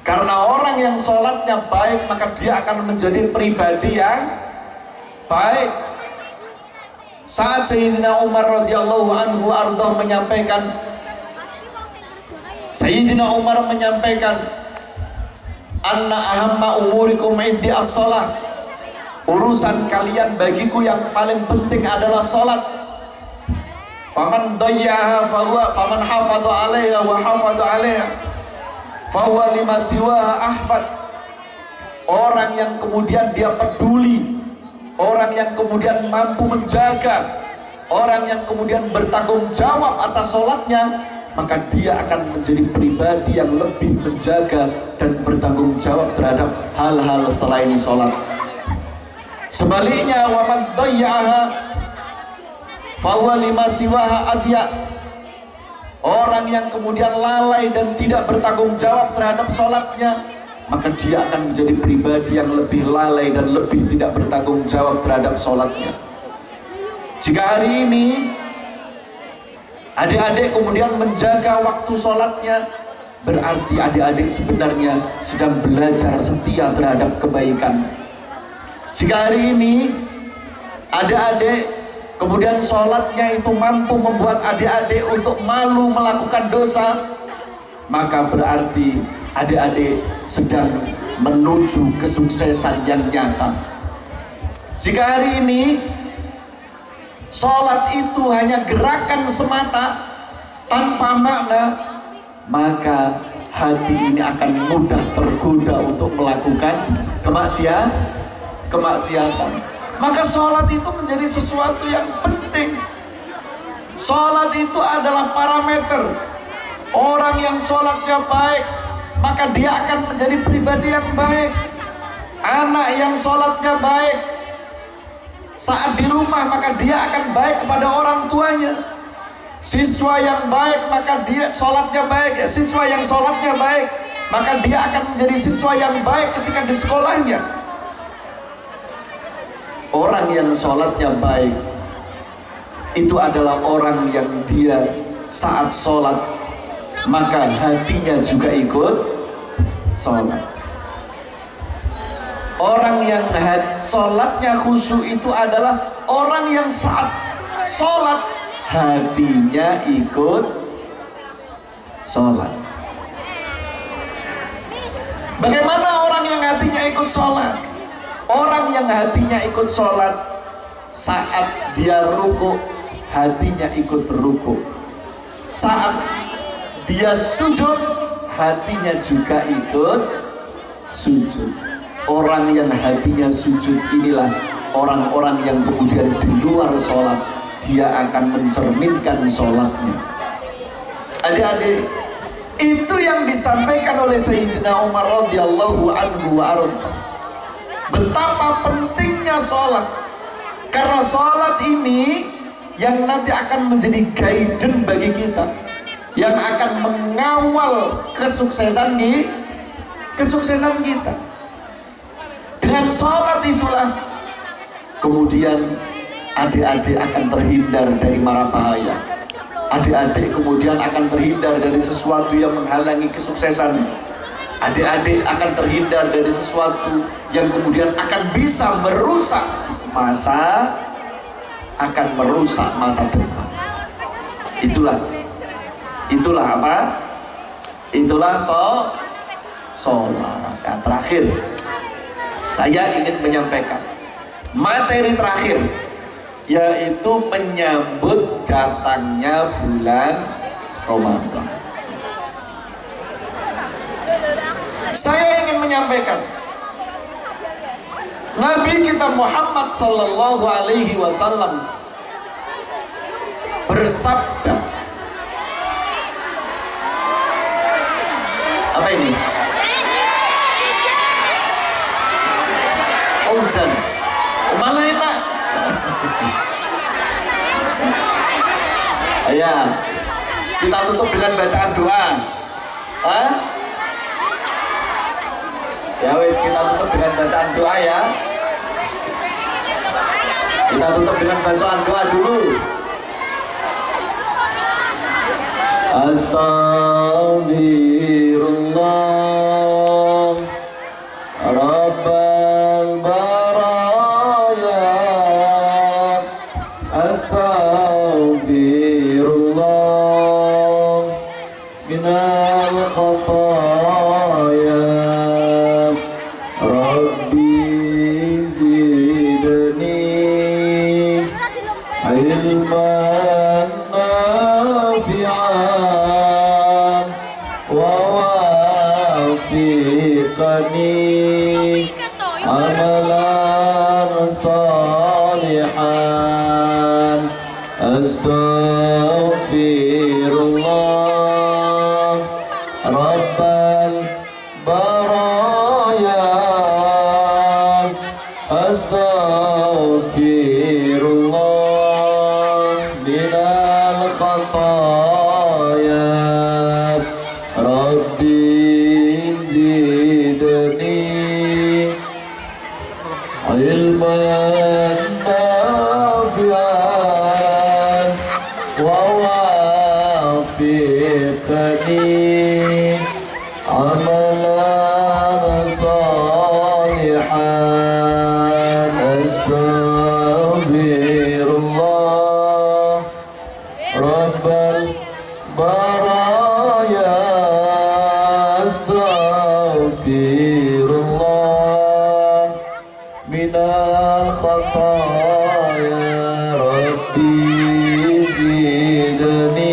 Karena orang yang sholatnya baik, maka dia akan menjadi pribadi yang baik. Saat Sayyidina Umar radhiyallahu anhu ardhah menyampaikan, anna ahamma umurikum indi as-shalah. Urusan kalian bagiku yang paling penting adalah sholat. Faman dayyaha faman hafadha 'alaiha wa hafadha 'alaiha fahuwa lima siwaha ahfad. Orang yang kemudian dia peduli, orang yang kemudian mampu menjaga, orang yang kemudian bertanggung jawab atas sholatnya, maka dia akan menjadi pribadi yang lebih menjaga dan bertanggung jawab terhadap hal-hal selain sholat. Sebaliknya, waman dayyaha fahuwa lima siwaha adya. Orang yang kemudian lalai dan tidak bertanggung jawab terhadap sholatnya, maka dia akan menjadi pribadi yang lebih lalai dan lebih tidak bertanggung jawab terhadap sholatnya. Jika hari ini adik-adik kemudian menjaga waktu sholatnya, berarti adik-adik sebenarnya sedang belajar setia terhadap kebaikan. Jika hari ini adik-adik kemudian sholatnya itu mampu membuat adik-adik untuk malu melakukan dosa, maka berarti adik-adik sedang menuju kesuksesan yang nyata. Jika hari ini sholat itu hanya gerakan semata tanpa makna, maka hati ini akan mudah tergoda untuk melakukan kemaksiatan. Maka sholat itu menjadi sesuatu yang penting. Sholat itu adalah parameter. Orang yang sholatnya baik, maka dia akan menjadi pribadi yang baik. Anak yang sholatnya baik, saat di rumah maka dia akan baik kepada orang tuanya. Siswa yang baik maka dia sholatnya baik. Siswa yang sholatnya baik, maka dia akan menjadi siswa yang baik ketika di sekolahnya. Orang yang sholatnya baik itu adalah orang yang dia saat sholat, maka hatinya juga ikut sholat. Orang yang sholatnya khusyuk itu adalah orang yang saat sholat hatinya ikut sholat. Bagaimana orang yang hatinya ikut sholat? Orang yang hatinya ikut sholat, saat dia ruku hatinya ikut ruku, saat dia sujud hatinya juga ikut sujud. Orang yang hatinya sujud inilah orang-orang yang kemudian di luar sholat dia akan mencerminkan sholatnya. Adik-adik, itu yang disampaikan oleh Sayyidina Umar radhiyallahu anhu wa arda. Betapa pentingnya sholat, karena sholat ini yang nanti akan menjadi guidance bagi kita, yang akan mengawal kesuksesan kita. Dengan sholat itulah kemudian adik-adik akan terhindar dari mara bahaya. Adik-adik kemudian akan terhindar dari sesuatu yang menghalangi kesuksesan. Adik-adik akan terhindar dari sesuatu yang kemudian akan bisa merusak masa depan. Itulah apa? Itulah sholat. Nah, terakhir saya ingin menyampaikan materi terakhir, yaitu menyambut datangnya bulan Ramadan. Saya ingin menyampaikan, Nabi kita Muhammad sallallahu alaihi wasallam bersabda, apa ini? Hujan malah enak. Ya, kita tutup dengan bacaan doa. Ya wes, kita tutup dengan bacaan doa ya. Kita tutup dengan bacaan doa dulu. Astaghfirullah Rabbal baraya. Astaghfirullah minal khataya. Rabbi zidni ilman nafi'an wa wafiqani amalan salihan. Astaghfirullah Rabbal baraya. Astaghfirullah minal khataya. Rabbi zidni ilman nafi'an wa wafiqni amalan salihan. Astaghfirullah Rabbal baraya. Astaghfirullah minal khataya. Rabbi zidni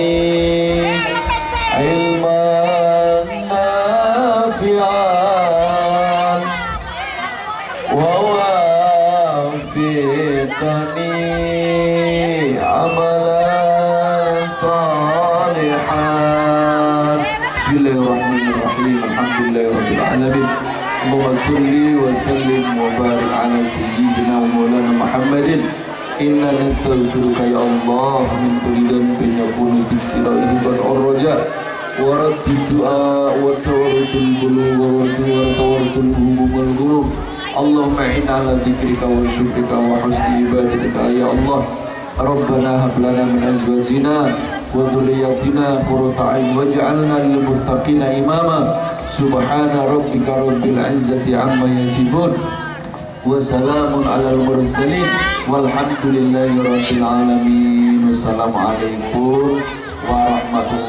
ilman nafi'an wa wafiqni amalan salihan. Bismillahirrahmanirrahim. Alhamdulillahirabbil alamin. Allahumma shalli wa sallim wa barik ala sayyidina wa maulana Muhammadin. Inna nastaghfiruka ya Allah min kulli dhanbin yakunu fi istirahihi wal raja wa raddu du'a wa tawarrudul qulub wa tawarrudul humum wal ghurub. Allahumma inna ala dzikrika wa syukrika wa husni ibadatika ya Allah. Rabbana hab lana min azwajina wa dhurriyyatina qurrata a'yun waj'alna lil muttaqina imama. Subhana rabbika rabbil izzati amma yasifun wa salamun alal mursalin walhamdulillahi rabbil alamin. Wassalamualaikum warahmatullahi